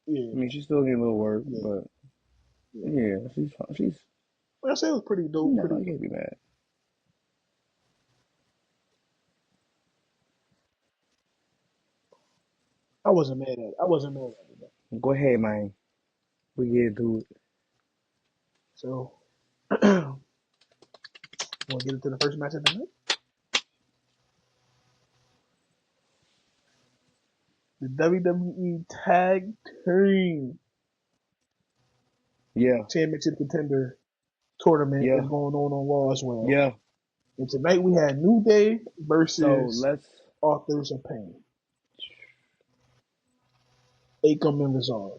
yeah, I mean, she still need a little work, yeah, but yeah. yeah, she's fine. She's Like I said, it was pretty dope. no, Pretty. I can't be mad. I wasn't mad at it. I wasn't mad at it. Though. Go ahead, man. We get into it. So, we'll get into the first match of the night. The WWE Tag Team Yeah, Championship Contender Tournament is yeah, going on Raw as well. yeah. And tonight we had New Day So versus let's. Authors of Pain, Akam and Razor.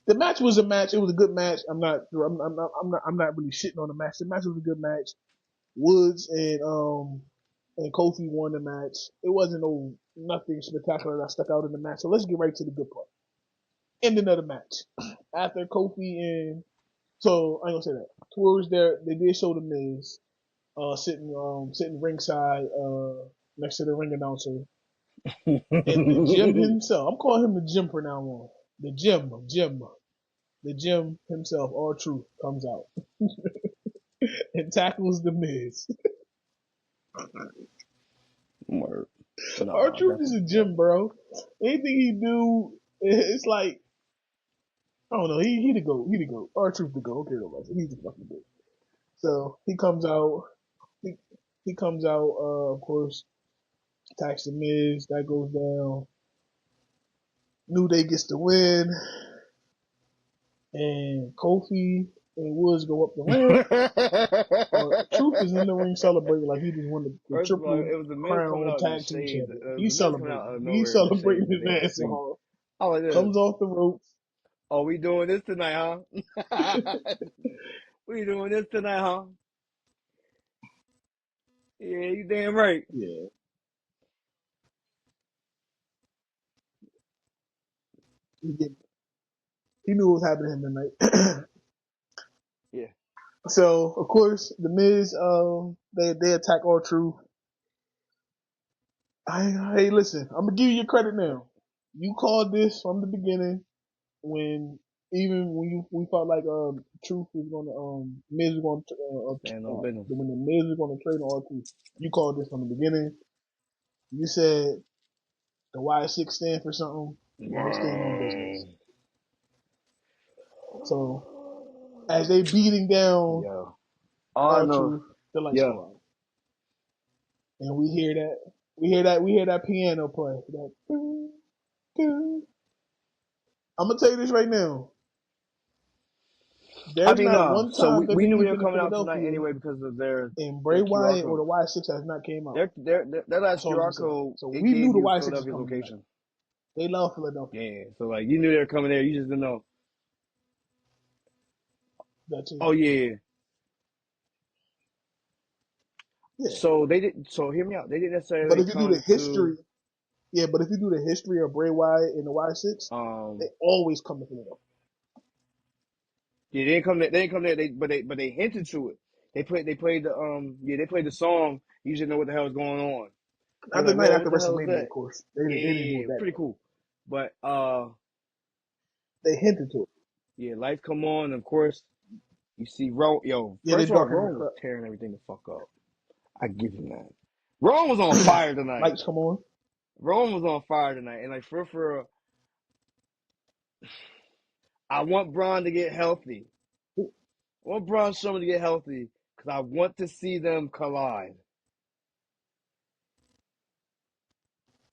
The match was a match. It was a good match. I'm not really shitting on the match. The match was a good match. Woods and Kofi won the match. It wasn't nothing spectacular that stuck out in the match. So let's get right to the good part. Ending of the match. After Kofi and so I ain't gonna say that. Towards there, they did show the Miz sitting ringside next to the ring announcer. And the Jim himself, I'm calling him the Jim from now on. The Jim himself, R-Truth, comes out and tackles the Miz. Word. No, R-Truth is a Jim, bro. Anything he do, it's like I don't know. He the goat. He the goat. R-Truth the goat. Okay, nobody. He's the fucking goat. So he comes out. He comes out. Of course, attacks the Miz. That goes down. New Day gets the win, and Kofi and Woods go up the ramp. Truth is in the ring celebrating like he just won the triple all, it was the Miz coming crown out tag team shades. champion. He's celebrating. He's Celebrating his ass off. Comes off the ropes. Oh, we doing this tonight, huh? We doing this tonight, huh? Yeah, you damn right. Yeah. He knew what was happening to him tonight. Yeah. So of course the Miz, they attack R-Truth. Hey, listen, I'm gonna give you your credit now. You called this from the beginning when we felt like Truth was gonna Miz was gonna when the Miz was gonna trade on R-Truth. You called this from the beginning. You said the Y6 stand for something. And they stand on business. So as they beating down R-Truth, the lights go out. And we hear that piano play. I'm gonna tell you this right now. There's not one time we knew they were been coming out tonight anyway because of and Bray Wyatt or the Y6 has not came out. Their last QR code. So we knew the Y6 was coming. Location. They love Philadelphia. Yeah, so like you knew they were coming there, you just didn't know. Oh yeah. So they did. So hear me out. They didn't necessarily. But if you do the history, but if you do the history of Bray Wyatt and the Y6, they always come to Philadelphia. Yeah, they didn't come there. They didn't come there. But they hinted to it. They played the song. You should know what the hell is going on. Not the night after WrestleMania, of course. They didn't do that. Pretty cool. But they hinted to it. Yeah, lights come on. Of course, you see Raw. First of all, Raw was tearing everything the fuck up. I give him that. Raw was on fire tonight. Lights come on. Raw was on fire tonight, and like for I want Braun to get healthy. I want Braun Strowman to get healthy because I want to see them collide.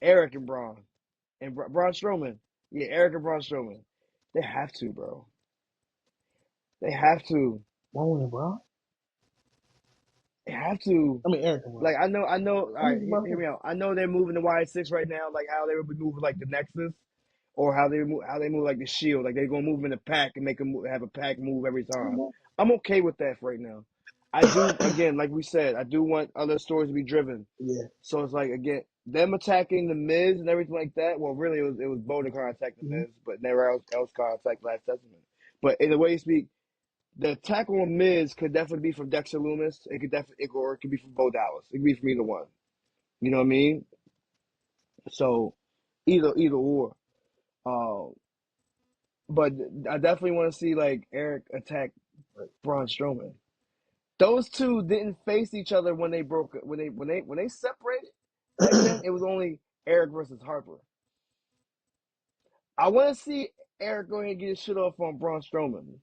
Eric and Braun. And Braun Strowman. Yeah, Eric and Braun Strowman. They have to, bro. They have to. Braun and Braun? They have to. I mean, Eric and Braun. Like, I know. All right, hear me out. I know they're moving the Y6 right now, like how they would be moving like the Nexus. Or how they move like the Shield, like they're gonna move in a pack and make them have a pack move every time. I'm okay with that for right now. I do again, like we said, I do want other stories to be driven. Yeah. So it's like again, them attacking the Miz and everything like that. Well, really, it was Bodekar attacking the Miz, but never else attacked Last Testament. But in the way you speak, the attack on Miz could definitely be from Dexter Lumis. It could be from Bo Dallas. It could be from either one. You know what I mean? So either or. But I definitely want to see like Eric attack Braun Strowman. Those two didn't face each other when they separated. Back then, it was only Eric versus Harper. I want to see Eric go ahead and get his shit off on Braun Strowman.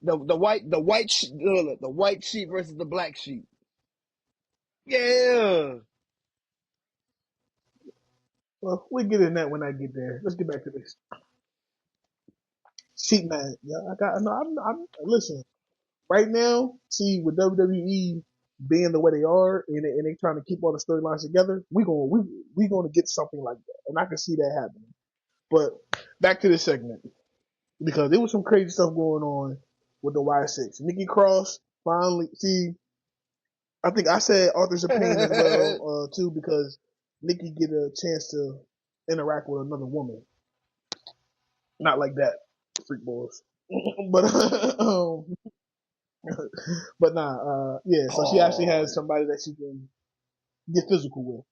The white sheep versus the black sheep. Yeah. Well, we'll get in that when I get there. Let's get back to this. Sheep man, I'm listen. Right now, see with WWE being the way they are, and they trying to keep all the storylines together, we gonna get something like that, and I can see that happening. But back to this segment because there was some crazy stuff going on with the Y6. Nikki Cross finally see. I think I said Arthur's opinion as well too because Nikki get a chance to interact with another woman. Not like that, freak boys. but but nah, yeah. So she actually has somebody that she can get physical with.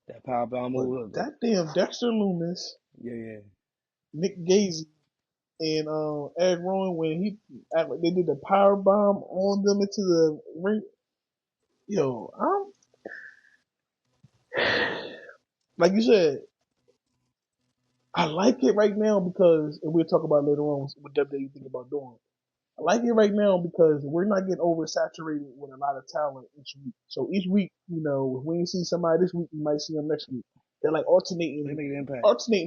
That power bomb move. That damn Dexter Loomis, Yeah. Nick Gage, and Eric Rowan when he act like they did the power bomb on them into the ring. Yo, like you said, I like it right now because, and we'll talk about later on what WWE think about doing. I like it right now because we're not getting oversaturated with a lot of talent each week. So each week, you know, if we ain't see somebody this week, you might see them next week. They're like alternating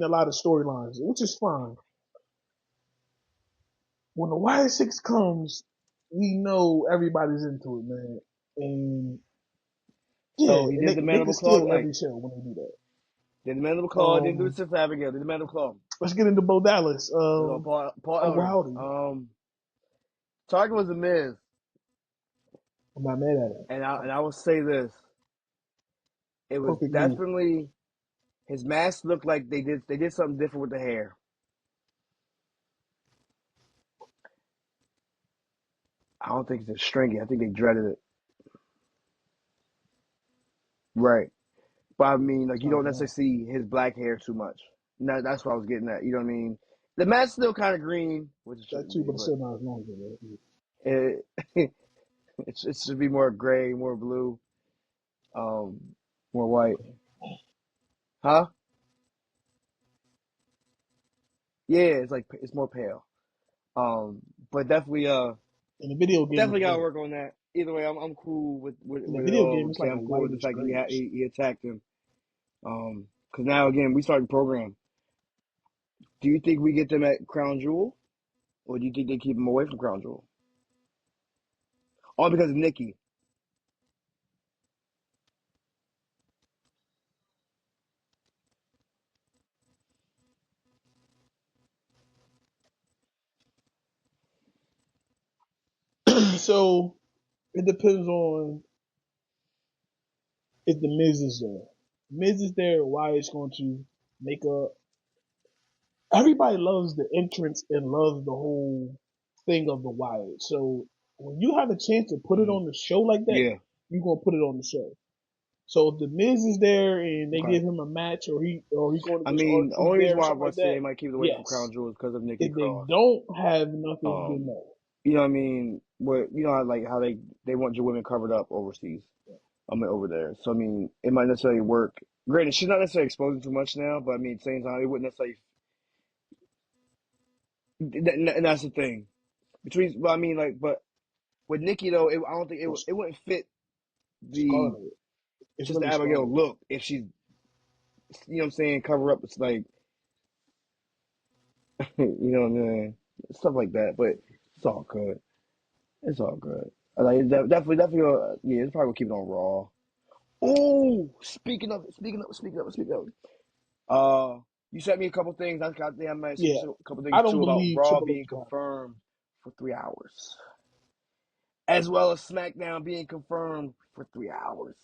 a lot of storylines, which is fine. When the Y6 comes, we know everybody's into it, man. And yeah, so he did they, the they mandible can claw steal tonight. every show when they do that. Did the mandible claw, didn't do the Sixth Abigail, did the mandible claw. Let's get into Bo Dallas. Paul Elder. Target was a Miz. I'm not mad at it. And I will say this. It was Perfect definitely move. his mask looked like they did something different with the hair. I don't think it's stringy. I think they dreaded it. Right. But I mean, like, you don't necessarily see his black hair too much. No, that's what I was getting at. You know what I mean? The mask's still kind of green, which it That shouldn't too, be, but still not as long as it, it should be more gray, more blue, more white. Huh? Yeah, it's more pale. But definitely in the video game. definitely gotta work on that. Either way, I'm cool with In the it video all. game, it's like a I'm cool with the whitish fact that grayish. he attacked him. Because now again we started the program. Do you think we get them at Crown Jewel, or do you think they keep them away from Crown Jewel? All because of Nikki. So it depends on if the Miz is there. Miz is there, why it's going to make a. Everybody loves the entrance and loves the whole thing of the Wyatt. So when you have a chance to put it on the show like that, Yeah. you're gonna put it on the show. So if the Miz is there and they Okay. give him a match, or he going I against mean, the R-Truth only there reason or why I something would like say that, they might keep it away from yes. Crown Jewel is because of Nikki If they Cross. don't have nothing, then no. You know what I mean? What you know, like how they want your women covered up overseas. I mean, over there. So I mean, it might necessarily work. Granted, she's not necessarily exposing too much now, but I mean, at the same time, it wouldn't necessarily. And that's the thing. But I mean, like, but with Nikki though, I don't think it wouldn't fit the Scarlet. It's just the really Abigail Scarlet. look if she's, you know what I'm saying, cover up. It's like, you know what I mean, stuff like that. But it's all good. It's all good. Like definitely, yeah. It's probably gonna keep it on Raw. Oh, speaking of. You sent me a couple things. I got damn. I sent Yeah, you a couple I things don't too about believe Raw Triple H being got confirmed for 3 hours, as well as SmackDown being confirmed for 3 hours.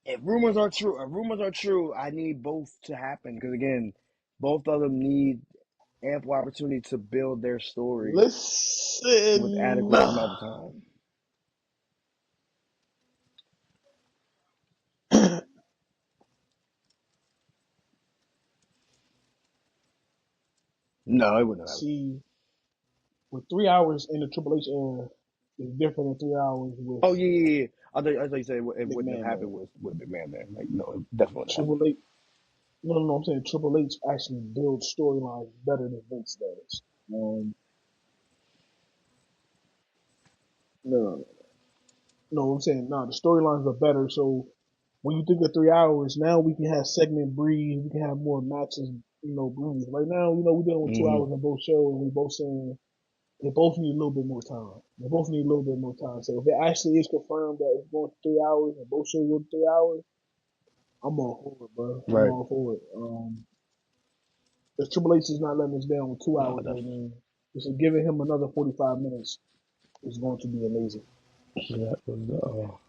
If rumors are true, I need both to happen because again, both of them need ample opportunity to build their stories with Listen. adequate amount of time. No, it wouldn't have. See, with 3 hours in the Triple H era is different than 3 hours with Oh yeah. I thought you said it wouldn't have McMahon happened there. with McMahon there. Like no, it definitely wouldn't have Triple H, no, I'm saying Triple H actually builds storylines better than Vince does. No, no, I'm saying no. The storylines are better. So when you think of 3 hours, now we can have segment breathe. We can have more matches. Breathe. Right now, we're dealing with 2 hours happened. on both shows. We both saying They both need a little bit more time. So if it actually is confirmed that it's going to 3 hours and both shows go to 3 hours, I'm all for it, bro. I'm Right. all for it. If Triple H is not letting us down with two No, hours that's right now, just giving him another 45 minutes is going to be amazing. that was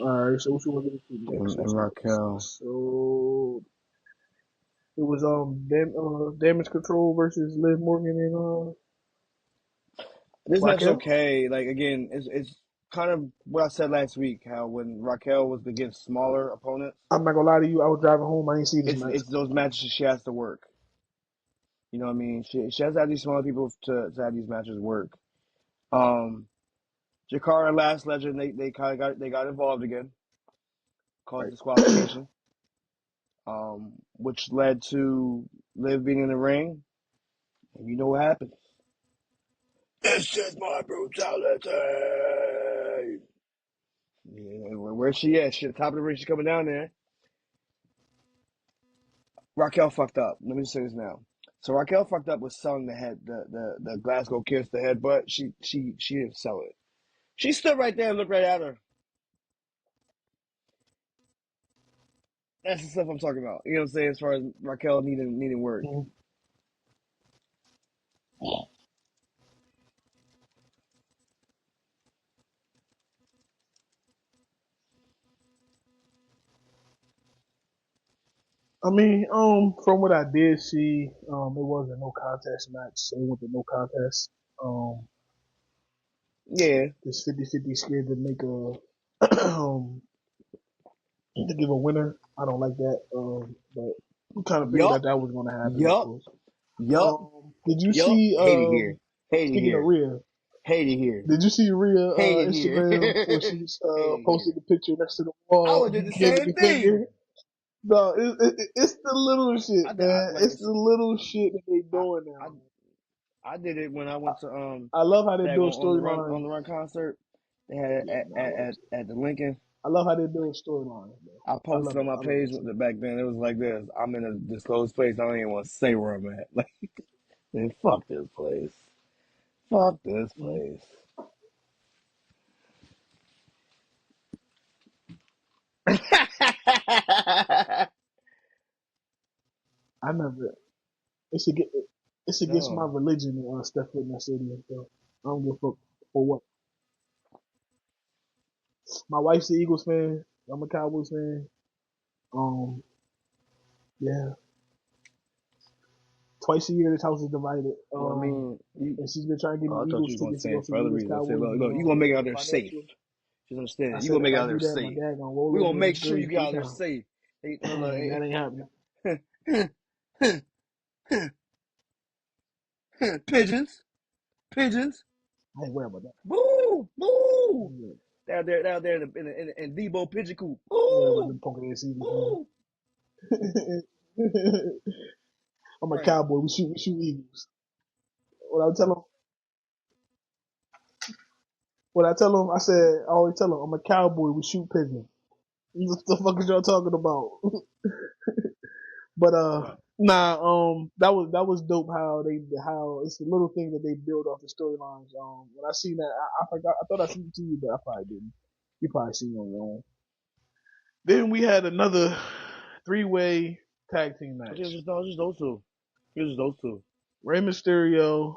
All right, so what you want to get into next? and Raquel. So it was damage control versus Liv Morgan and This match is Raquel. okay. Like again, it's kind of what I said last week. How when Raquel was against smaller opponents, I'm not gonna lie to you. I was driving home. I didn't see this match. it's those matches she has to work. You know what I mean? She has to have these smaller people to have these matches work. Um, Jakara and Last Legend they kind of got involved again, caused Right. disqualification. Which led to Liv being in the ring, and you know what happens. This is my brutality. Yeah, where's she at? She at the top of the ring. She's coming down there. Raquel fucked up. Let me just say this now. So Raquel fucked up with selling the Glasgow Kiss, the headbutt. She didn't sell it. She stood right there and looked right at her. That's the stuff I'm talking about. You know what I'm saying? As far as Raquel needing work. Mhm. I mean, from what I did see, it was a no contest match. So it went to no contest. Yeah. This 50-50 scared to make a to give a winner. I don't like that. But we kind of figured Yup. that was going to happen, of Yup. course. Yup. Did you Yup. see? Hate it here. Hate it Speaking of here. Rhea, Hate it here. did you see Rhea Hate it here. Instagram where she Hate it posted here. the picture next to the I wall would do and the giving same the finger? thing. No, it's the little shit, man. Like I It's the said, little shit that they I, doing I now. I did it when I I, went to I love how they that build on storylines. the run concert. They had it Yeah, no, I love it. at the Lincoln. I love how they build storylines, bro. I I posted love on it. my I love page it too. back then. It was like this. I'm in a disclosed place. I don't even want to say where I'm at. Like, man, fuck this place. Fuck this Mm-hmm. place. I never. It's against, it's against my No. religion to step foot in that stadium. So I don't give a fuck for what. My wife's an Eagles fan. I'm a Cowboys fan. Um, yeah. Twice a year, this house is divided. Well, I mean, And she's been trying to get oh, me I thought you Eagles were going to tickets to say go it see for the other Eagles reasons. I said, Cowboys, look, but you going to make it out there safe. financial. Just I understand. You said going to if make it I out do there that, my safe. dad gonna roll We going over to in make his sure you grave get three out there times, safe. and that ain't happening. Pigeons. Pigeons. I ain't worried about that. Boo! I Boo! ain't worried, Down there in Debo Pigeon Coop. I ain't worried about Boo! them punk ass Eagles, man. Boo! I'm a Right. cowboy. We shoot Eagles. What I tell them, I said, I always tell them, I'm a cowboy. We shoot pigeons. What the fuck is y'all talking about? But Right. nah, that was dope. How it's the little thing that they build off the storylines. When I seen that, I forgot. I thought I seen it to you, but I probably didn't. You probably seen it on your own. Then we had another three-way tag team I think it was match. just those two. It was just those two. Rey Mysterio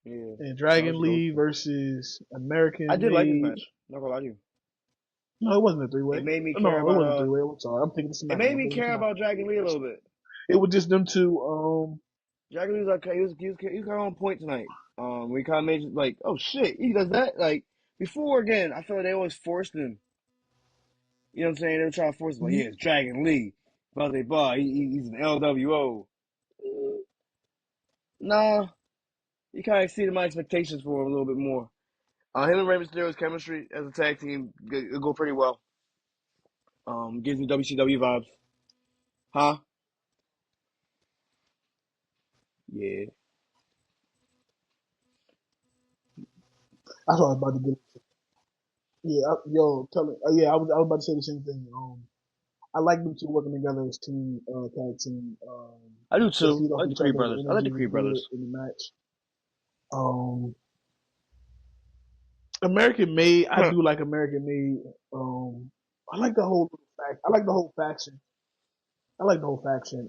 Yeah. and No, it was Dragon just those Lee two. versus I American did like this Made. match. Not gonna lie to you. No, it wasn't a three-way. It made me care No, it wasn't a about three-way. I'm sorry. I'm thinking of it SmackDown. made I'm me thinking of care about SmackDown. Dragon Lee a little bit. It was just them two. Dragon Lee was like he was kind of on point tonight. We kind of made it like, oh shit, he does that. Like before, again, I feel like they always forced him. You know what I'm saying? They were trying to force him. Like, yeah, it's Dragon Lee, blah blah blah. He's an LWO. Nah, you kind of exceeded my expectations for him a little bit more. Him and Rey Mysterio's chemistry as a tag team go pretty well. Gives me WCW vibes, huh? Yeah. That's what I was about to get. Yeah, yo, tell it. Yeah, I was about to say the same thing. I like them two working together as team, tag team. I do They too. feed I off like the each Creed other. The brothers. I like energy the was Creed good brothers. in the match. American Made, I do like American Made. I like the whole fact. I like the whole faction. I like the whole faction.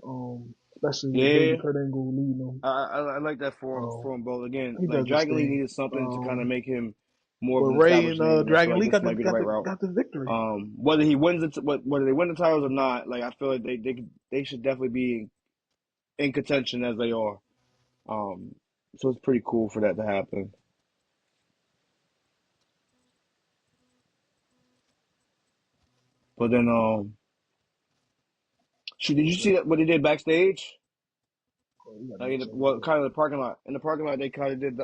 Especially with Yeah, Baby Kurt Angle leading them. I like that for him both. Again, He like does his Dragon Lee thing. needed something to kind of make him more But of an Ray established and name, and I feel Dragon like Lee this might be the right route. got the victory. Whether he wins it, whether they win the titles or not, like I feel like they should definitely be in contention as they are. So it's pretty cool for that to happen. But then, did you see that what they did backstage? Like, kind of the parking lot. In the parking lot, they kind of did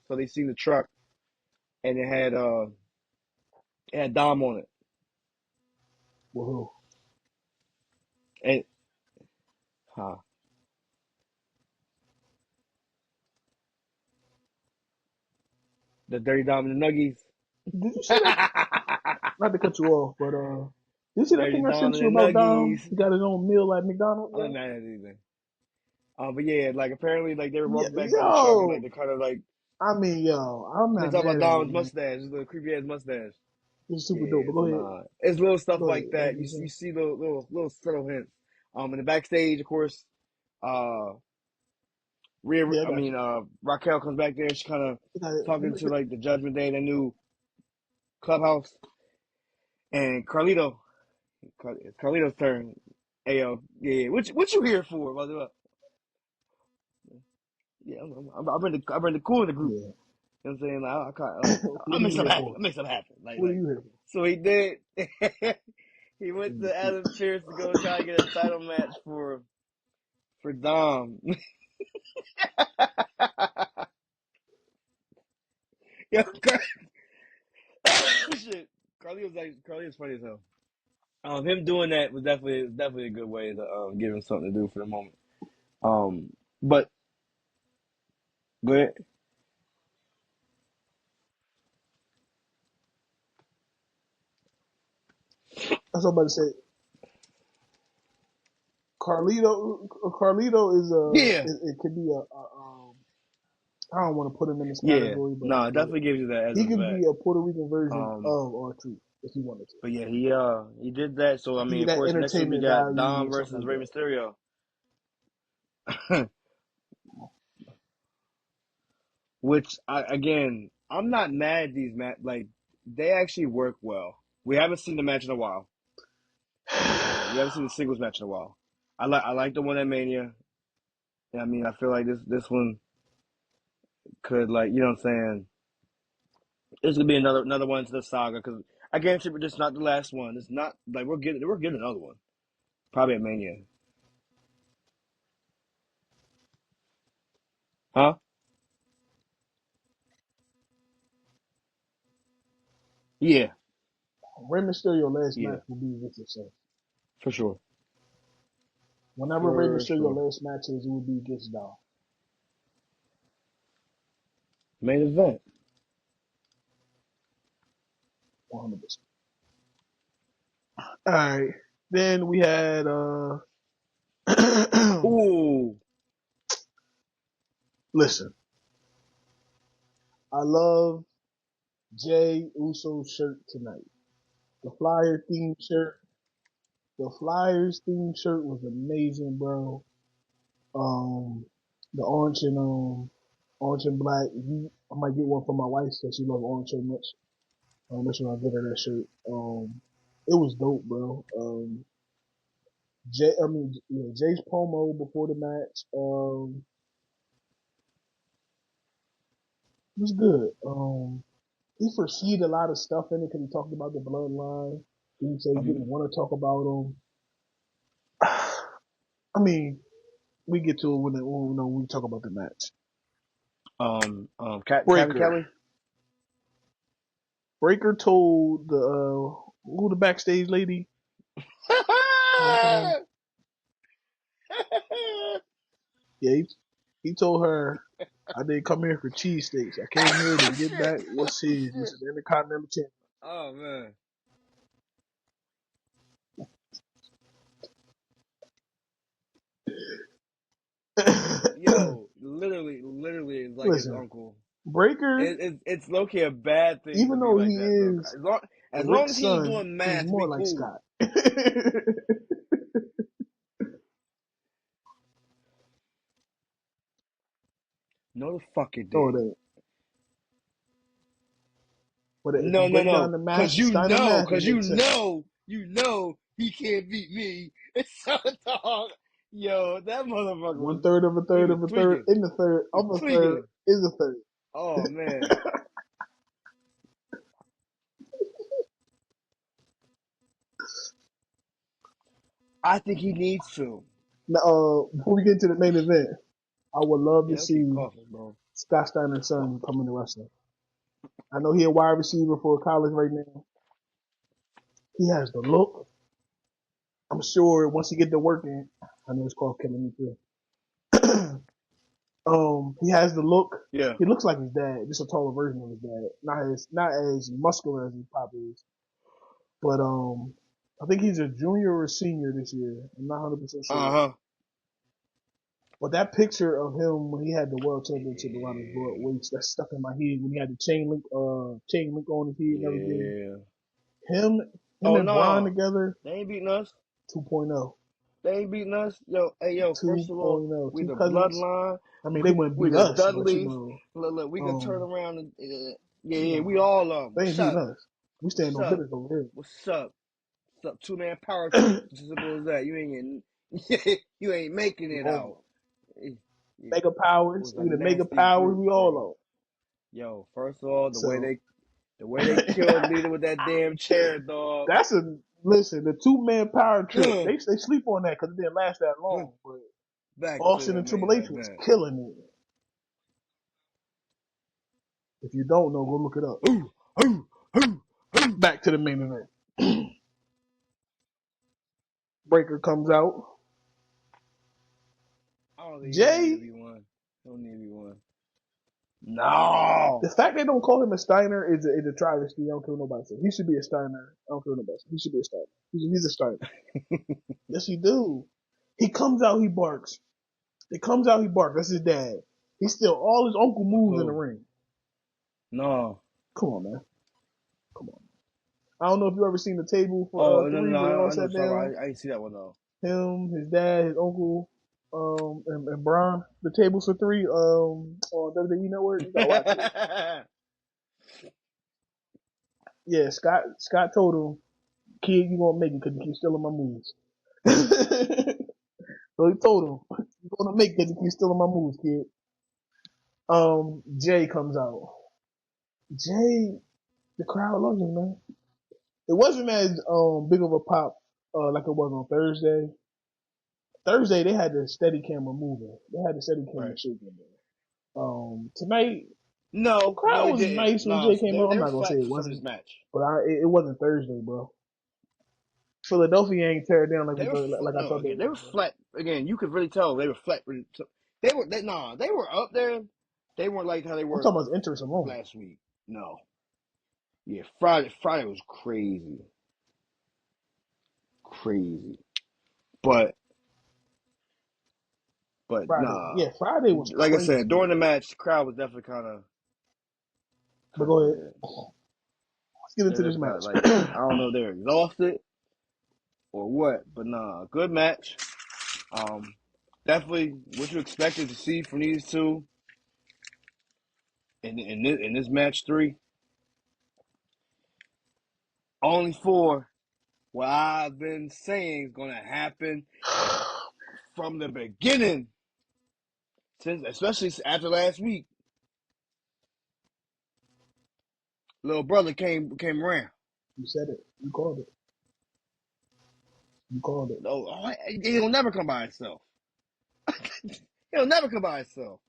so they seen the truck and it had Dom on it. Whoa. And, huh. The Dirty Dom and the Nuggies. Did you see that? Not to cut you off, but did you see that Dirty thing I Dom sent and you the about Dom? Nuggies. He got his own meal at McDonald's. I don't know anything. But yeah, like apparently, like they were Yeah, walking back to the truck and like yo. they kind of like I mean, yo, I'm they not talk mad about at Dom's it, man. mustache, his little creepy ass mustache. It's super dope. Yeah, But so go ahead. nah, it's little stuff Go ahead. like What that. was you You saying? see the little subtle hints. In the backstage, of course, uh, Yeah, I got you. Raquel comes back there. She's kind of I got talking to it. like the Judgment Day, the new clubhouse, and it's Carlito's turn. Hey yo, yeah, what you here for, mother? Yeah, I bring the cool in the group. Yeah. You know what I'm saying? Like, What I'll are make you something here happen. for? I'll make something happen. What are you here for? So he did. He went to Adam Pierce to go try to get a title match for Dom. Yo, shit. Carly was funny as hell. Him doing that was definitely a good way to give him something to do for the moment. But go ahead. That's what I'm about to say. Carlito is Yeah, it could be I don't want to put him in this yeah. category, but No, it definitely gives you that as he a could fact. be a Puerto Rican version Um, of R-Truth if he wanted to. but yeah, he did that. So I Give mean, you of that course, next week we entertainment got value Dom or something versus like Rey that. Mysterio. Which I'm not mad at these like they actually work well. We haven't seen the match in a while. We haven't seen the singles match in a while. I like the one at Mania. I mean, I feel like this one could like you know what I'm saying. This could be another one to the saga because I guarantee you, this is not the last one. It's not like we're getting another one probably at Mania, huh? Yeah, Rey Mysterio last yeah, match will be with yourself. for sure, Whenever Rey for Mysterio sure. last match is, it will be against Dom. Main event. 100%. All right. Then we had Ooh, listen, I love Jay Uso's shirt tonight. The Flyer theme shirt. The Flyers theme shirt was amazing, bro. Um, the orange and black. I might get one for my wife because she loves orange so much. Make sure I get her that shirt. It was dope, bro. Jay's promo before the match, was good. He foreseed a lot of stuff in it because he talked about the bloodline. He said he um, didn't want to talk about them. I mean, we get to it when we talk about the match. Kevin Breaker. Kelly. Breaker told the backstage lady. What's her name? Yeah, he told her, I didn't come here for cheesesteaks. I came here to get Shit. back what's his, which is the Intercontinental Champion. Oh man. literally is like his Listen, uncle. Breaker, It's low-key a bad thing to even be though like he that, though. is As long Rick's as he ain't son, doing he's math, more we like cool. Scott. No, the fuck it No, it didn't. ain't. But if you break down No. the math, Cause Steiner math, it you makes sense. know he can't beat me. It's so dog. Yo, that motherfucker One was, third of a he third was of a third tweaking. in the third He was of a third tweaking. is a third. Oh, man. I think he needs to. Now, before we get to the main event, I would love Yeah, to don't keep see coughing, bro. Scott Steiner's son come into wrestling. I know he a wide receiver for college right now. He has the look. I'm sure once he get to working, I know it's called killing me too. He has the look. Yeah. He looks like his dad, just a taller version of his dad. Not as muscular as he probably is. But I think he's a junior or a senior this year. I'm not 100% sure. Uh-huh. But that picture of him when he had the world championship around his Yeah. waist, that's stuck in my head. When he had the chain link on his head and everything. Yeah. Him Oh, and Braun no. together, They ain't beating us. 2.0. They ain't beating us. Yo, first of all, 2.0. we Two the cousins. bloodline. I mean, they wouldn't We beat the us, but Dudleys. Look, we can turn around and we no, all they ain't What's beating up? us. We stand What's on up? business over What's up? What's up? Two-man power trip. Just simple as that. You ain't getting, you ain't making here. it All of out. them. It, it Mega powers. was a We the mega nasty powers. group, We all bro. on. Yo, first of all, So the way they killed Lita with that damn chair, dog. that's listen. The 2-man power trip. They sleep on that because it didn't last that long. But Back to Austin the and Triple main H was event. killing it. If you don't know, go look it up. Ooh, ooh, ooh, ooh. Back to the main event. Breaker comes out. I don't think he don't need to Jay, be one. Don't need to be one. No. the fact they don't call him a Steiner is a travesty. I don't care what nobody says. He should be a Steiner. I don't care what nobody says. He should be a Steiner. He's a Steiner. Yes, he do. He comes out, he barks. He comes out, he barks. That's his dad. He still all his uncle moves in the Who? ring. No. Come on, man. Come on. I don't know if you ever seen the table Oh, for no, three where they all I know sat what you're talking down. about. I didn't see that one, though. Him, his dad, his uncle, and Brian. The tables for three on WWE Network. You gotta watch it. Yeah, Scott told him, "Kid, you gonna make it because you keep stealing my moves." So he told him, "You're gonna make it because you keep stealing my moves, kid." Jay comes out. Jay, the crowd loves him, man. It wasn't as big of a pop like it was on Thursday. Thursday they had the steady camera moving. They had the steady camera Right. shaking. Tonight the No, crowd they was didn't. nice when No, Jay came out. they I'm were not gonna say flat it for some of this wasn't, match. but it wasn't Thursday, bro. Philadelphia ain't tear it down They were like I no thought they again. They was, were bro. flat again. You could really tell they were flat. They were up there. They weren't like how they I'm were talking about interest alone. last week. No, yeah, Friday was crazy. But Friday, nah, yeah, Friday was like I said, crazy. during the match, the crowd was definitely But kind of go ahead, yeah. let's get They into were this definitely match. like I don't know if they're exhausted or what, but nah, good match. Um, definitely what you expected to see from these two in this match three. Only for what I've been saying is going to happen from the beginning, since especially after last week. Little brother came around. You said it. You called it. You called it. Oh, he'll never come by himself. He'll never come by himself.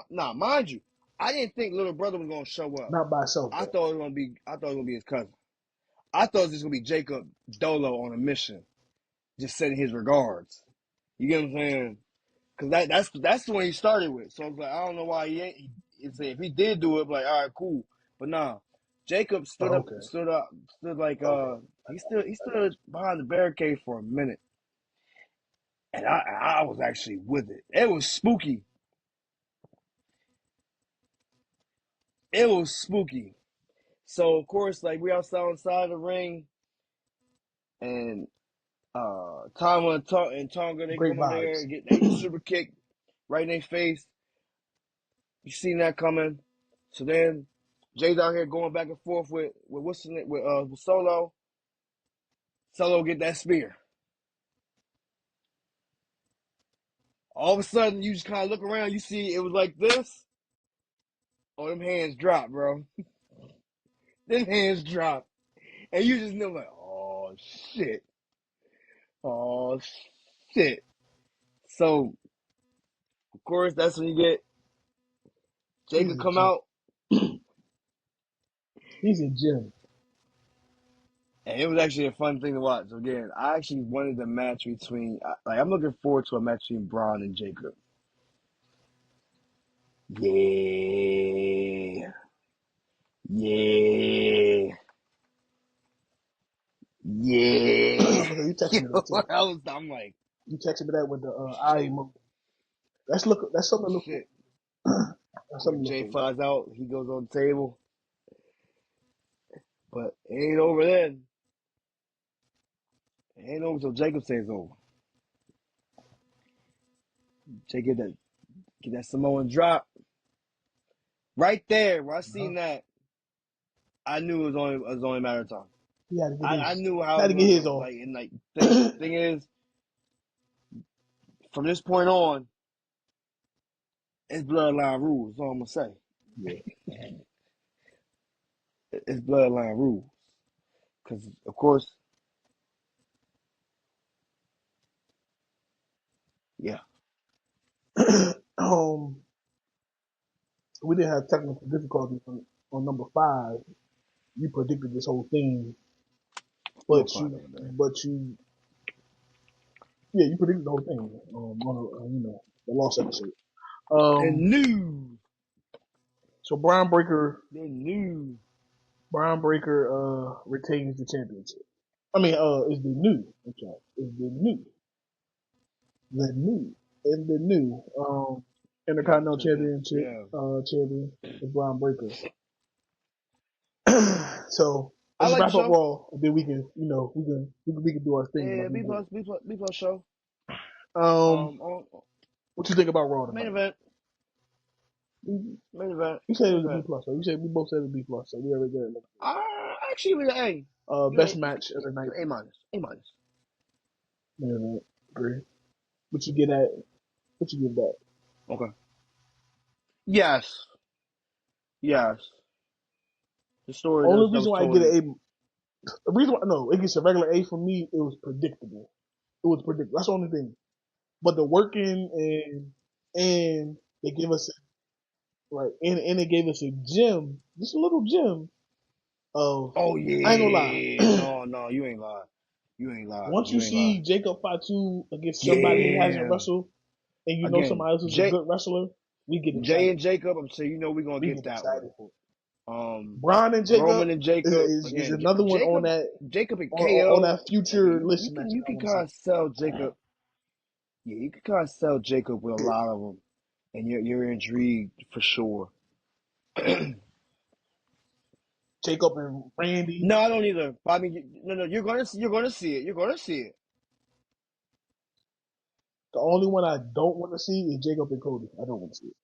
Nah, mind you, I didn't think little brother was gonna show up. Not by itself I though. thought it was gonna be his cousin. I thought it was just gonna be Jacob Dolo on a mission, just sending his regards. You get what I'm saying? Because that's the one he started with. So I was like, I don't know why he ain't. If he did do it, like, all right, cool. But nah, Jacob Oh, okay. stood like Okay. he stood behind the barricade for a minute, and I was actually with it. It was spooky. It was spooky. So of course, like we outside the ring, and Tama and Tonga, they Great come in there vibes. and get that super kick right in their face. You seen that coming. So then Jay's out here going back and forth with Solo. Solo get that spear. All of a sudden, you just kind of look around. You see it was like this. Oh, them hands drop, bro. Them hands drop, and you just know like, oh shit, oh shit. So of course, that's when you get Jacob He's a come gem. out. He's a gem. And it was actually a fun thing to watch. Again, I actually wanted the match between, like, I'm looking forward to a match between Braun and Jacob. Yeah. Yeah. Yeah. You texted me that too. I'm like, You texted me that with the eye emoji. That's something to look for. shit. That's something When to look Jay for. flies out, he goes on the table. But it ain't over then. It ain't over until Jacob says over. Jacob get that Samoan drop. Right there, where I seen that, I knew it was only a matter of time. He had to get I his. knew how Had it to get was his going. off. Like, and like thing is, from this point on, it's bloodline rules. That's all I'm gonna say. Yeah. It's bloodline rules. Because of course, yeah. We didn't have technical difficulties on number 5. You predicted this whole thing, We'll but find out there. you predicted the whole thing on the lost episode. And news. So Brian Breaker The news. retains the championship. I mean, is the new. I'm sorry, is the new Intercontinental Championship Yeah. champion is Brian Breaker. So I let's like the wrap up show. Raw, and then we can do our thing. Yeah, B plus show. What you think about Raw Main tonight? event. You Main event. said it Main was a B event. plus. So you said we both said it was B plus. So we already got it. Actually, with an A. Best match of the night. A minus. A minus. Main event. Agree. What you give that? Okay. Yes. Yes. The story Only that was reason why I get told. an A, the reason why no, it gets a regular A for me. It was predictable. That's the only thing. But the working and they give us right and they gave us a gem, just a little gem of. Oh I ain't gonna lie. yeah. No, you ain't lying. You ain't lying. Once you You ain't see lying. Jacob Fatu against somebody who hasn't Yeah. wrestled, and you know Again, somebody else is a good wrestler, we get Jay excited. and Jacob, I'm saying we're gonna We get get that one. excited for it. Um Brian and Jacob Roman and Jacob. is Again, another one on Jacob and on KO. that future list You match can that you I can want to see. kind of sell Jacob. Yeah, you can kind of sell Jacob with a lot of them, and you're intrigued for sure. Jacob and Randy. No, I don't either. I mean, no, you're gonna see it. You're gonna see it. The only one I don't want to see is Jacob and Cody. I don't want to see it.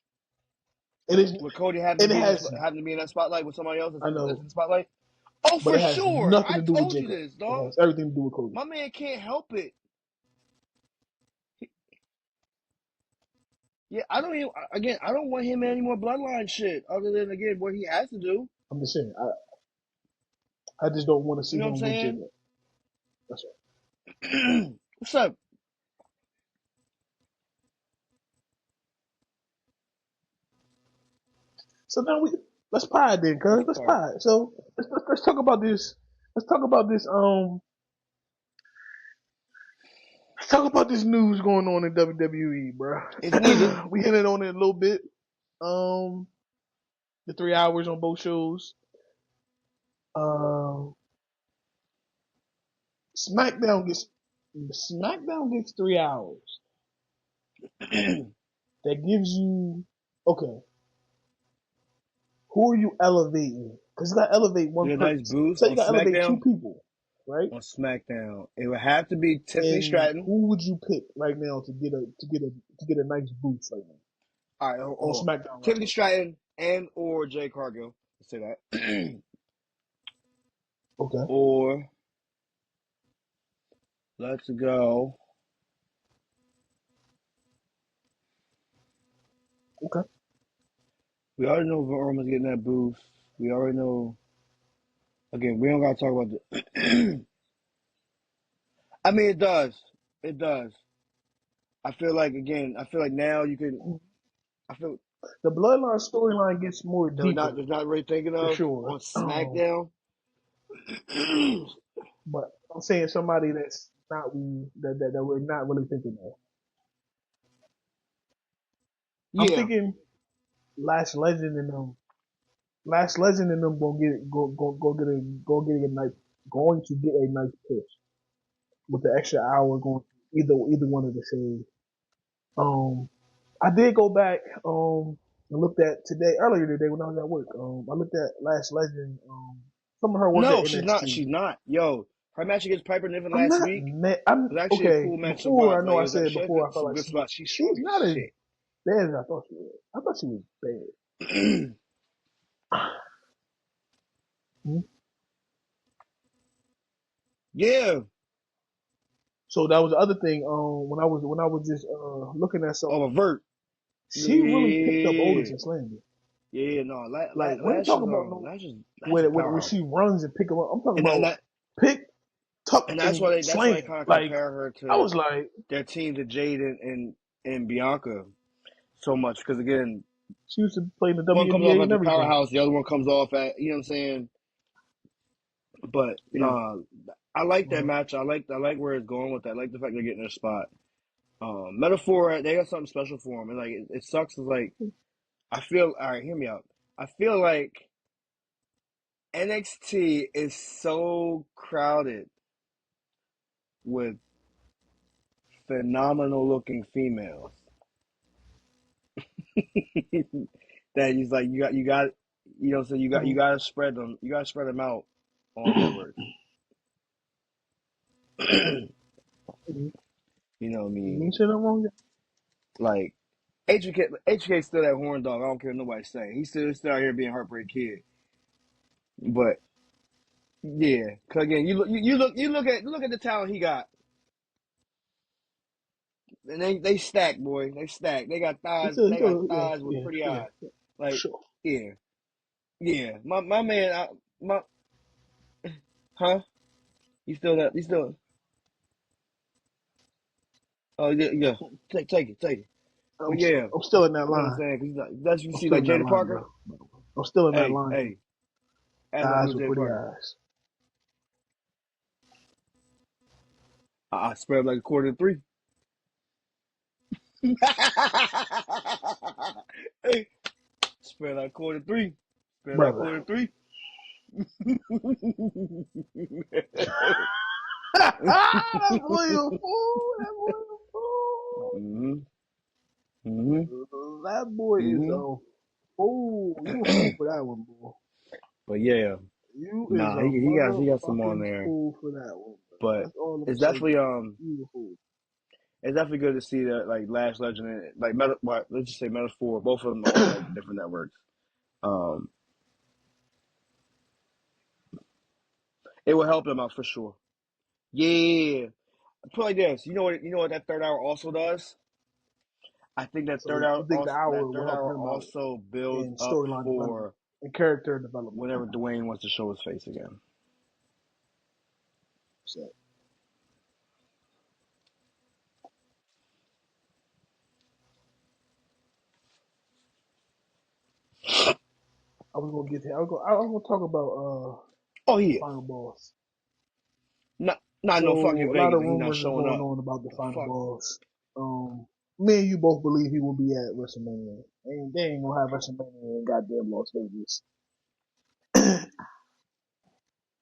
It is. With Cody having It to be has. in that spotlight with somebody else I that's know, in the spotlight. Oh, but for it has sure. nothing I to do with told you Jacob. this, It dog. has everything to do with Cody. My man can't help it. Yeah, I don't even. Again, I don't want him in any more bloodline shit other than again what he has to do. I'm just saying. I just don't want to see You know what I'm him with saying? Jacob. That's all. What's up? So now let's pie then, cuz let's Part. pie. So let's talk about this. Let's talk about this. Let's talk about this news going on in WWE, bro. It's needed. We hinted on it a little bit. The 3 hours on both shows. Um, SmackDown gets 3 hours. That gives you okay. Who are you elevating? Because you got to elevate You one get a nice person. boost So you on got to elevate two SmackDown. people, right? On SmackDown, it would have to be Tiffany And Stratton. who would you pick right now to get a nice boost right now? All right, On hold on. SmackDown Tiffany wrestling. Stratton and or Jay Cargill. Let's say that. Okay. Or let's go. Okay. We already know Roman's getting that boost. We already know. Again, we don't gotta talk about the. I mean, it does. It does. I feel like now you can. I feel The Bloodline storyline gets more that we're deeper not really thinking for of sure. on SmackDown. But I'm saying somebody that's not that we're not really thinking of. I'm Yeah. thinking Last Legend and Last Legend and them going to get a nice push with the extra hour going either one of the shows. I did go back and looked at earlier today when I was at work. I looked at Last Legend. Some of her work at No, she's not. NXT. She's not. Yo, her match against Piper Niven I'm last not week mad. I'm was actually a okay. cool match to Before watch. I know Like I it was said she had before I felt some like good spots. She's she's strong as not as shit. bad as I thought she was. I thought she was bad. Hmm? Yeah. So that was the other thing. When I was just looking at Oh, something, a vert. she really picked up Otis Yeah. and Slammy. Yeah. No. Like we ain't Lash is talking about no Lash is a when powerhouse. she runs and pick them up. I'm talking And about that pick, tuck, and that's and why they slam. kind of Like compare her I to was like, their team to Jade and Bianca so much because again, she used to play in the one comes off WNBA as and a everything. powerhouse, the other one comes off at you know what I'm saying. But Yeah. I like that Uh-huh. match. I like where it's going with that. I like the fact they're getting their spot. Metaphor, they got something special for them, and like it sucks. Is like I feel. All right, hear me out. I feel like NXT is so crowded with phenomenal looking females that he's like you know so you got to spread them out on networks. You know what I You mean? ain't saying nothing wrong. Like HK still that horn dog. I don't care what nobody's saying. He's still out here being Heartbreak Kid. But yeah, cause again, you look at the talent he got, and they stack, boy. They stack. They got thighs. They got Yeah, thighs with yeah, pretty yeah, eyes. yeah, for Like sure. yeah, yeah. My man, my huh? You still that? You still? Oh yeah, yeah. Take it, take it. But yeah, I'm still in that you know what I'm line. saying? Cause that's you I'm see still like in that Jada line, Parker. bro. I'm still in that Hey, line. hey. As I Guys know with Jada pretty Parker. eyes. I spread like a quarter to three. Hey, spread like a quarter to three. Spread like a Brother. quarter to three. That boy a fool. That boy a Mm-hmm. Mm-hmm. fool. That boy is Mm-hmm. a fool. You a fool for that one, boy. But yeah, You is nah, a he got some on motherfucking there. fool for that one, bro. But That's all I'm gonna it's say. definitely You a fool. it's definitely good to see that like Lash Legend and like let's just say Metaphor, both of them are on like different networks. Um, it will help them out for sure. Yeah, put it like this. You know what that third hour also does. I think So you think the hour that will third help hour him out also builds in up storyline development for and character development? whenever Dwayne wants to show his face again. So I was gonna get there. I was gonna talk about Oh the yeah, final boss. not no fucking So a lot Vegas of and he's not rumors is showing going up. on about the The final fuck? boss. Me and you both believe he will be at WrestleMania. And they ain't gonna have WrestleMania in goddamn Las Vegas.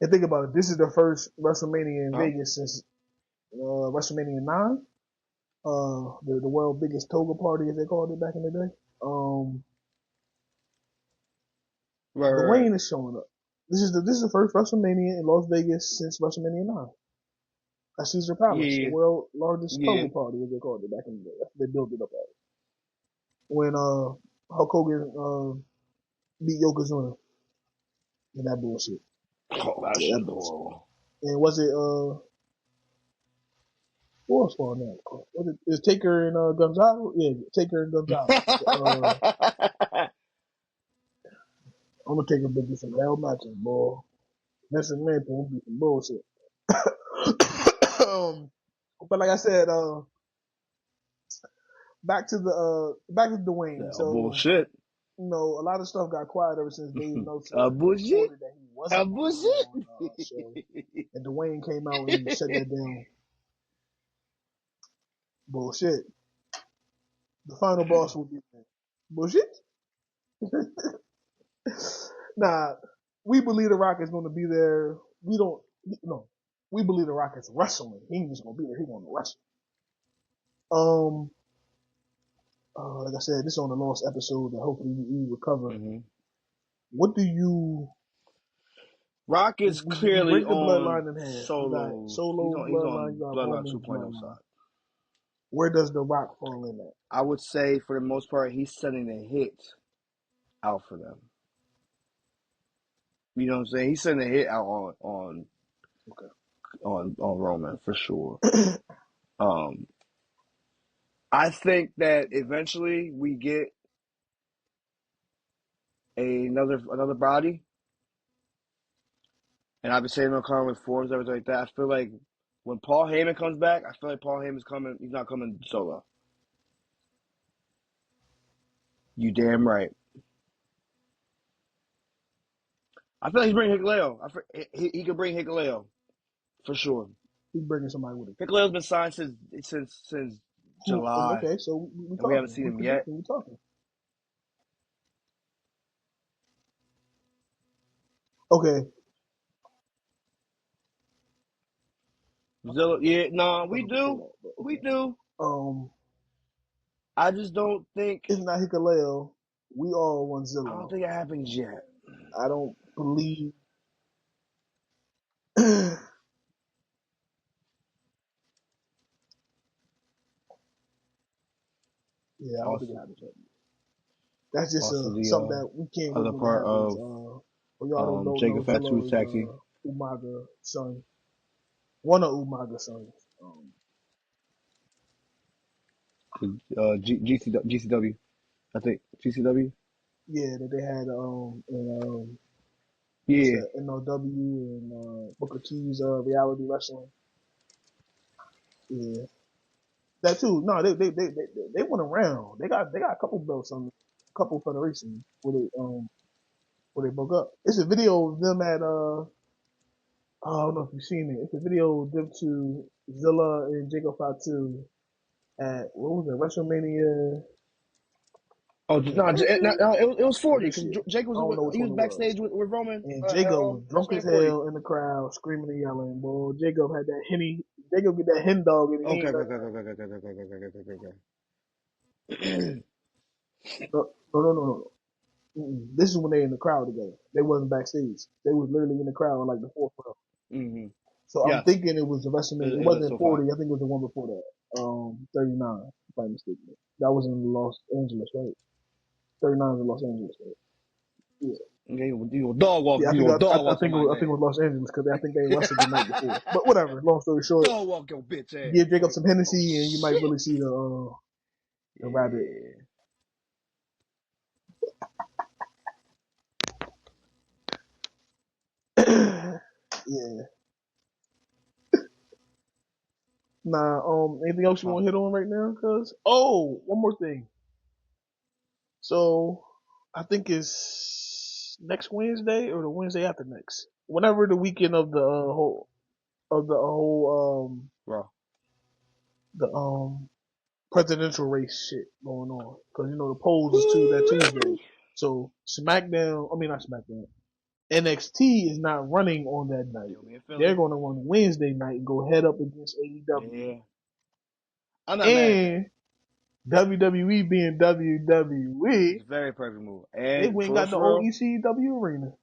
And think about it. This is the first WrestleMania in Huh? Vegas since WrestleMania 9. The world biggest toga party, as they called it back in the day. Um, Right. Dwayne is showing up. This is the first WrestleMania in Las Vegas since WrestleMania 9. At Caesar Palace, the Yeah. world's largest Yeah. cover party, as they called it back in the day. That's what they built it up as. When Hulk Hogan beat Yokozuna in that bullshit. Oh, that Yeah, shit that bullshit. horrible. And was it who else fought now? Was it is Taker and Gonzalo? Yeah, Taker and Gonzalo. I'm gonna take a bit of some hell matches, boy. Vince McMahon gonna be some bullshit. But like I said, back to Dwayne. So Bullshit. a lot of stuff got quiet ever since Dave Meltzer Bullshit. reported that he wasn't going to be Bullshit. on the show, and Dwayne came out and shut that down. Bullshit. The final boss will be there. Bullshit. Nah, we believe The Rock is going to be there. We don't. No, we believe The Rock is wrestling. He ain't just going to be there. He's going to wrestle. Like I said, this is on the lost episode that hopefully we recover. Mm-hmm. What do you? Rock is We clearly break the on bloodline in half. Solo. You got Solo He's bloodline. on You got Bloodline Roman's 2.0 bloodline. side. Where does The Rock fall in that? I would say for the most part, he's setting the hit out for them. You know what I'm saying? He's sending a hit out on Roman for sure. I think that eventually we get another body, and I've been saying on comment with forums, everything like that. I feel like when Paul Heyman comes back, I feel like Paul Heyman's coming. He's not coming solo. You damn right. I feel like he's bringing Hikuleo. He could bring Hikuleo for sure. He's bringing somebody with him. Hikuleo's been signed since July. Okay, so we haven't seen him yet. We talking. Okay. Zilla, yeah, no, we do. We do. I just don't think. It's not Hikuleo. We all want Zilla. I don't think it happens yet. I don't believe. Yeah, I don't think it happens yet. That's just something that we can't other really part happens. Y'all don't know Jacob Fatu's taxi. Umaga son. One of Umaga's sons. GCW. I think GCW. Yeah, that they had Yeah. NOW and Booker T's reality wrestling. Yeah. That too. No, they went around. They got a couple belts on a couple federations where they broke up. It's a video of them at I don't know if you've seen it. It's a video of them to Zilla and Jacob Fatu at what was it, WrestleMania? Oh no! It was 40 because Jake was backstage with Roman, and Jacob was drunk as hell in the crowd, screaming and yelling. Boy, Jacob had that Henny. Jacob get that hen dog in the No. This is when they in the crowd together. They wasn't backstage. They was literally in the crowd, like the fourth row. Mm-hmm. So I'm thinking it was the WrestleMania. It wasn't 40. Fine. I think it was the one before that. 39, if I'm mistaken. That was in Los Angeles, right? 39 in Los Angeles, right? Yeah. Okay, you dog walk. Yeah, I think it was Los Angeles because I think they wrestled the night before. But whatever. Long story short, dog walk your bitch ass. Give Jacob some Hennessy, and you might really see the rabbit. Yeah. Nah. Anything else you want to hit on right now? Cause one more thing. So I think it's next Wednesday or the Wednesday after next. Whenever the weekend of the whole Raw. The presidential race shit going on. Cause the polls is that Tuesday. So not SmackDown. NXT is not running on that night. They're going to run Wednesday night and go head up against AEW. Yeah. I'm not mad at that. WWE being WWE, It's a very perfect move. they And went and got the for old real, ECW arena.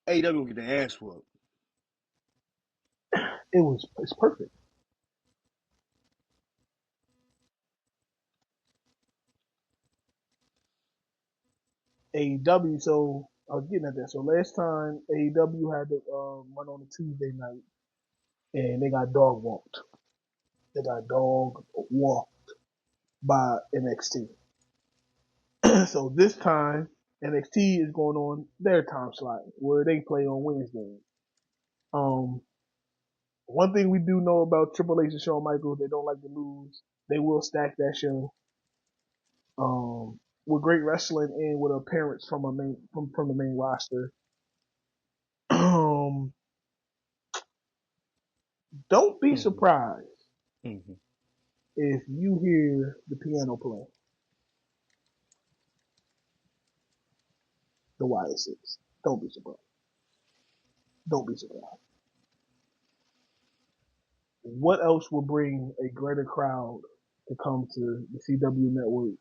AEW will get their ass whooped. It's perfect. AEW, so I was getting at that. So last time AEW had to run on a Tuesday night, and they got dog walked. They got dog walked by NXT. So this time NXT is going on their time slot where they play on Wednesdays. Um, One thing we do know about Triple H and Shawn Michaels, they don't like to lose. They will stack that show. With great wrestling and with appearance from the main roster. Don't be Mm-hmm. surprised Mm-hmm. if you hear the piano playing. The Wyatt Six. Don't be surprised. Don't be surprised. What else will bring a greater crowd to come to the CW network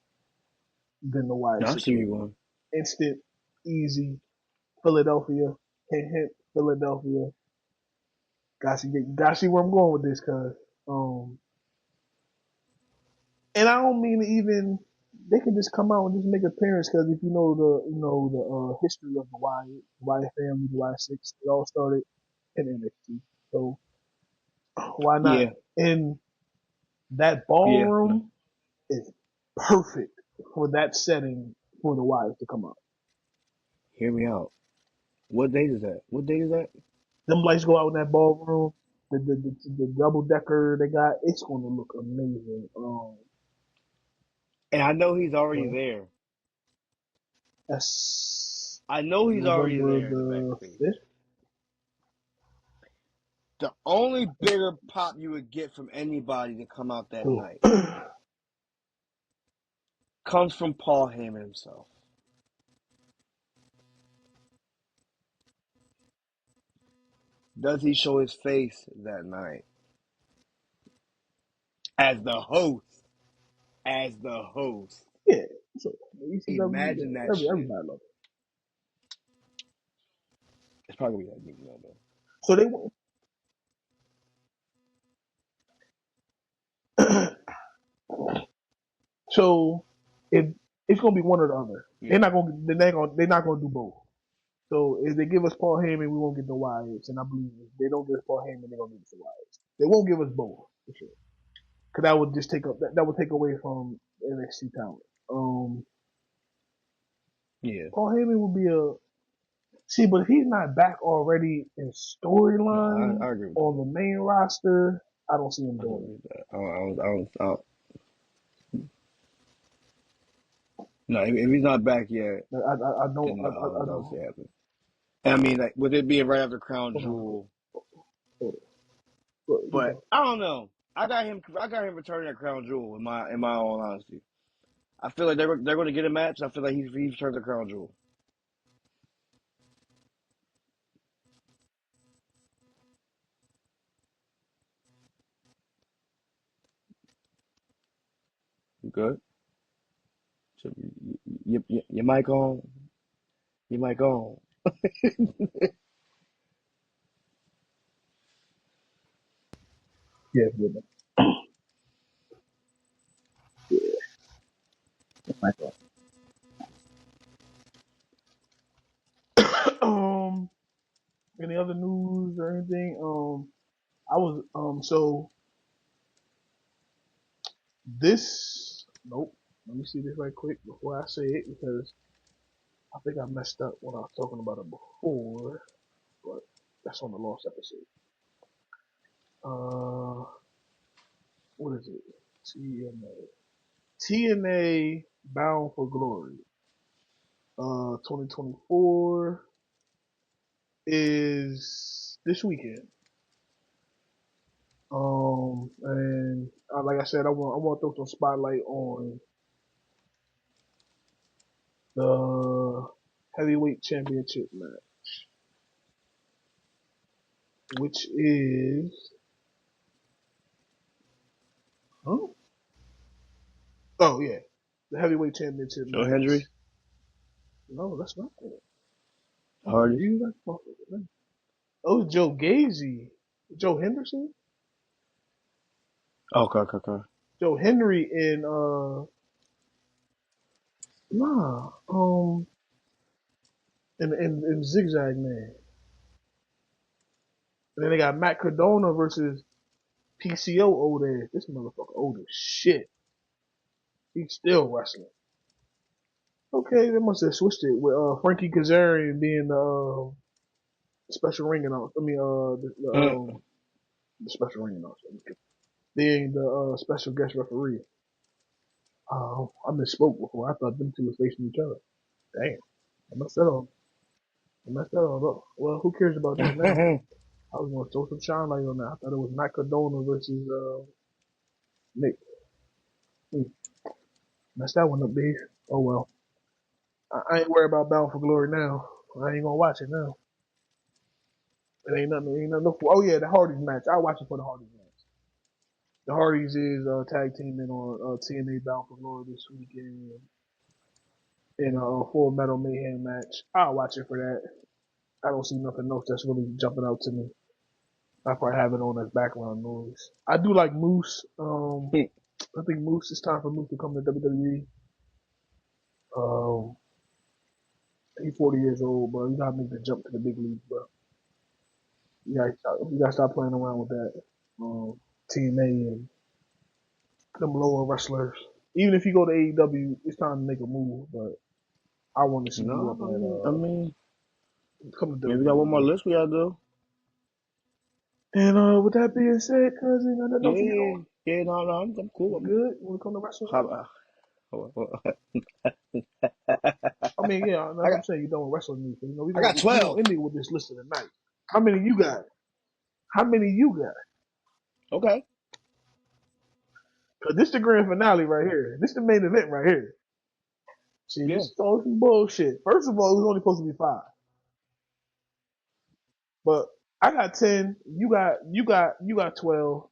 than the Wyatt No, I Six see where you're Radio? going. Instant, easy, Philadelphia, hint, Philadelphia. Gotta see where I'm going with this, cause and I don't mean to even. They can just come out and just make an appearance, because if you know the history of the Wyatt family, the Wyatt Six, it all started in NXT. So why not? Yeah. And that Yeah. No. ballroom is perfect for that setting for the Wyatts to come out. Hear me out. What date is that? What date is that? Them lights go out in that ballroom. The double decker they got, it's going to look amazing. And I know he's already Well, there. that's I know he's already November there in the the backstage. 5th. The only bigger pop you would get from anybody to come out that Cool. night comes from Paul Heyman himself. Does he show his face that night? As the host. As the host. Yeah. So ECW, Imagine that yeah, shit. everybody loves It's probably gonna be that nigga though. it. So so it's gonna be one or the other. Yeah. They're not gonna do both. So if they give us Paul Heyman, we won't get the Wyatts, and I believe if they don't give us Paul Heyman, they're gonna give us the Wyatts. They won't give us both for sure, because that would just that would take away from NXT talent. Yeah. Paul Heyman would be a see, but if he's not back already in No, storyline I agree with on that. the main roster, I don't see him I doing agree it. with that. No, if he's not back yet, I don't. then no, I I don't see don't. it happen. And I mean, like, with it being right after Crown Hold on. Jewel, Hold on. Keep but going. I don't know. I got him returning that Crown Jewel. In my own honesty, I feel like they're going to get a match. I feel like he returns the Crown Jewel. You good? So you mic on. You mic on. Yeah, yeah, any other news or anything? I was so this nope. Let me see this right quick before I say it, because I think I messed up when I was talking about it before, but that's on the lost episode. Uh, what is it? TNA. TNA Bound for Glory. 2024 is this weekend. And like I said, I want to throw some spotlight on the heavyweight championship match, which is huh? Oh yeah, the heavyweight championship Joe match. Hendry? No, that's not it. Hardy? Oh, was Joe Gacy. Joe Henderson? Okay. Joe Henry and nah, and Zigzag Man. And then they got Matt Cardona versus PCO old ass. This motherfucker old as shit. He's still wrestling. Okay, they must have switched it with Frankie Kazarian being the special ring announcer. I mean, the special ring announcer. Being the special guest referee. I misspoke before. I thought them two were facing each other. Damn. I messed that up. Well, who cares about that now? I was going to throw some shine light on that. I thought it was Matt Cardona versus Nick. Messed that one up, big. Oh well. I ain't worried about Bound for Glory now. I ain't gonna watch it now. It ain't nothing. Oh yeah, the Hardys match. I'll watch it for the Hardys match. The Hardys is tag teaming on TNA Bound for Glory this weekend in a Full Metal Mayhem match. I'll watch it for that. I don't see nothing else that's really jumping out to me. I probably have it on as background noise. I do like Moose. I think Moose. It's time for Moose to come to WWE. He's 40 years old, bro. You gotta make the jump to the big leagues, bro. You gotta stop playing around with that. TNA and them lower wrestlers. Even if you go to AEW, it's time to make a move. But I want to see you up No, come to we got one more WWE. list we gotta do. And with that being said, cousin, I don't know if you on. Yeah, no, I'm cool. You good? You want to come to wrestling? I mean, yeah, that's what I'm saying. You don't wrestle me. You know, I got we 12. gonna end it with this list of the night. How many you got? Okay. Cause this the grand finale right here. This the main event right here. See, this is all some bullshit. First of all, it was only supposed to be 5. But I got 10. You got 12.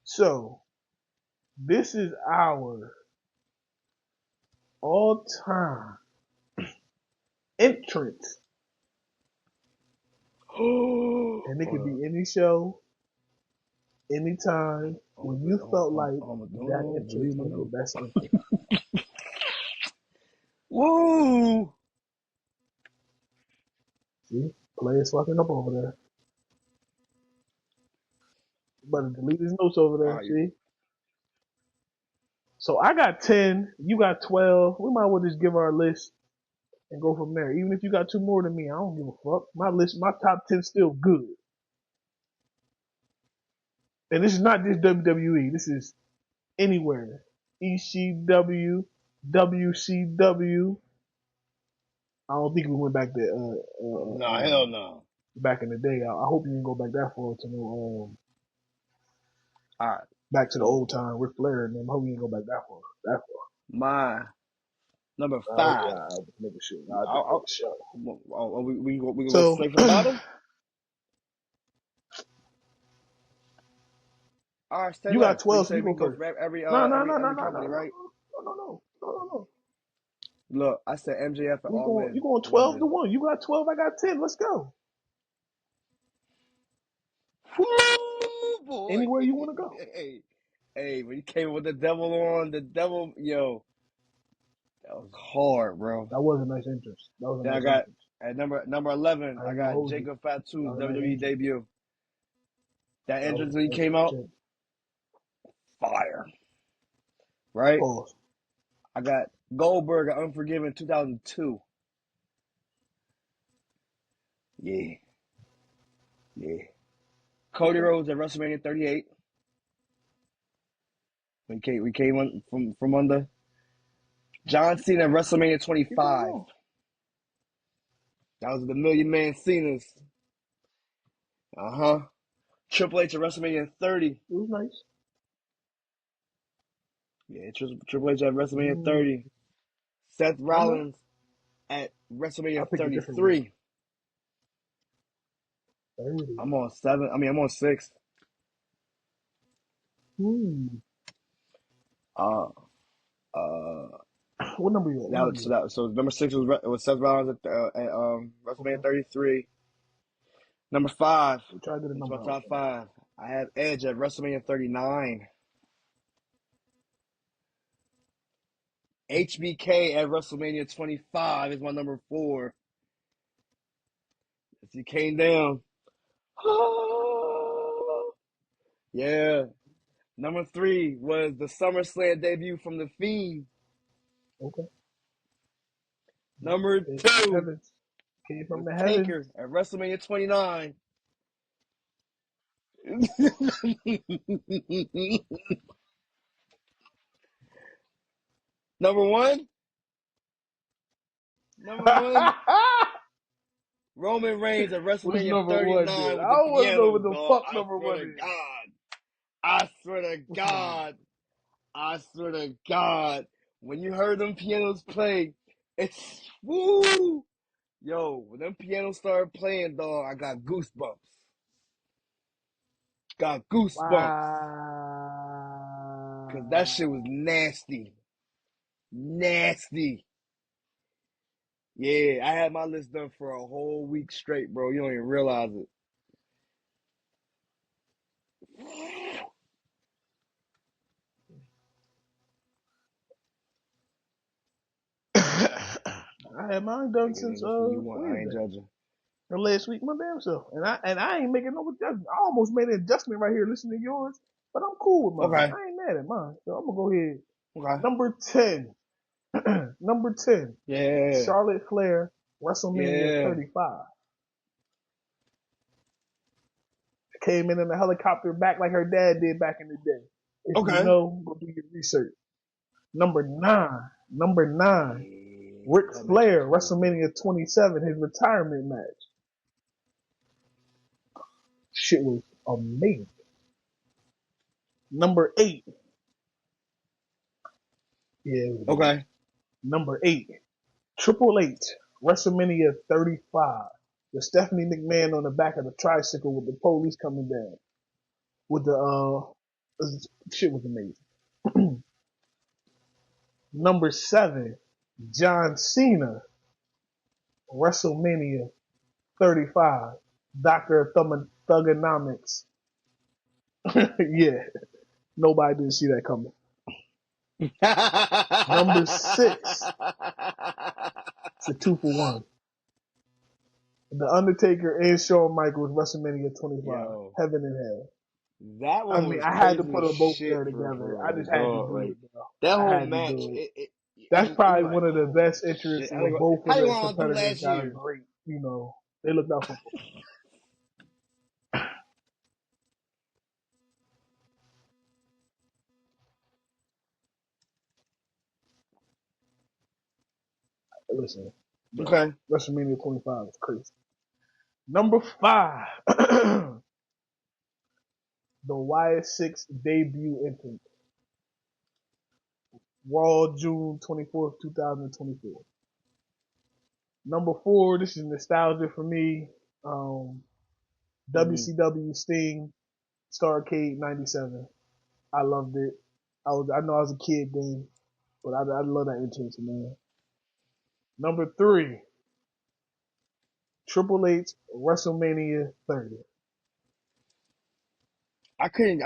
So this is our all-time entrance, and it could be any show, anytime when you felt like that entrance was the best entrance. Woo! See, players fucking up over there. But delete his notes over there. See. So I got 10. You got 12. We might as well just give our list and go from there. Even if you got 2 more than me, I don't give a fuck. My list, my top 10 still good. And this is not just WWE. This is anywhere. ECW, WCW. I don't think we went back to Hell no. back in the day. I hope you didn't go back that far to no Alright. back to the old time Ric Flair and them. I hope you didn't go back that far. My number 5. I'll just make a show. We go straight from the bottom? Alright, stay you left. got 12, So you so you say we go can go first. for every company, right? No. Look, I said MJF and all men. You going 12 to 1. You got 12, I got 10. Let's go. Woo, boy. Anywhere you want to go. Hey, when you came with the devil, yo, that was hard, bro. That was a nice entrance. Then I got at number 11, I got Jacob Fatu's WWE debut. That entrance when he came out, fire. Right? Pause. I got Goldberg at Unforgiven 2002. Yeah. Cody Rhodes at WrestleMania 38. We came on from under. John Cena at WrestleMania 25. That was the Million Man Cena's. Triple H at WrestleMania 30. It was nice. Yeah, Triple H at WrestleMania 30. Seth Rollins at WrestleMania 33. I'm on 7. I'm on 6. What number you at? So number 6 was Seth Rollins at WrestleMania 33. Number 5. We'll try to get a It's my number out. top 5. I have Edge at WrestleMania 39. HBK at WrestleMania 25 is my number 4. As he came down. Yeah. Number 3 was the SummerSlam debut from The Fiend. Okay. Number 2 came from was the Taker heavens. at WrestleMania 29. Number 1. Roman Reigns at What's WrestleMania number 1 39 then? with I the don't want to know piano, what the dog. fuck number 1 is. I swear to What's God. I swear to God. When you heard them pianos play, it's woo. Yo, when them pianos started playing, dog, I got goosebumps. Got goosebumps. Wow. Cause that shit was nasty. Nasty. Yeah, I had my list done for a whole week straight, bro. You don't even realize it. I had mine done Nigga, since listen, you want? I ain't Wednesday. judging. Or last week, my damn self. And I ain't making no adjustment. I almost made an adjustment right here listening to yours, but I'm cool with mine. Okay. I ain't mad at mine. So I'm gonna go ahead. Okay. Number 10. Number 10. Yeah. Charlotte Flair, WrestleMania Yeah. 35. Came in a helicopter back like her dad did back in the day. If Okay. you know, go do your research. Number 9. Ric Flair, WrestleMania 27, his retirement match. Shit was amazing. Number 8. Yeah. Okay. Number 8. Triple H, WrestleMania 35. The Stephanie McMahon on the back of the tricycle with the police coming down. With the, shit was amazing. Number 7. John Cena, WrestleMania 35. Doctor of Thugonomics. Yeah. Nobody didn't see that coming. Number 6. It's a 2-for-1. The Undertaker and Shawn Michaels, WrestleMania 25. Yo, Heaven and Hell. that one was I had to crazy put as them both shit there together. I for just had to dog. do Like it, bro. that I whole had to match, do it. That's probably like, one of the best shit. interests where both of How you the want to do competitors last got a year? great, they looked out for. Listen, bro, Okay. WrestleMania 25 is crazy. Number 5, the YS6 debut entrance. Raw, June 24th, 2024. Number 4, this is nostalgia for me. WCW Sting, Starrcade 97. I loved it. I know I was a kid then, but I love that entrance, man. Number 3, Triple H, WrestleMania 30. I couldn't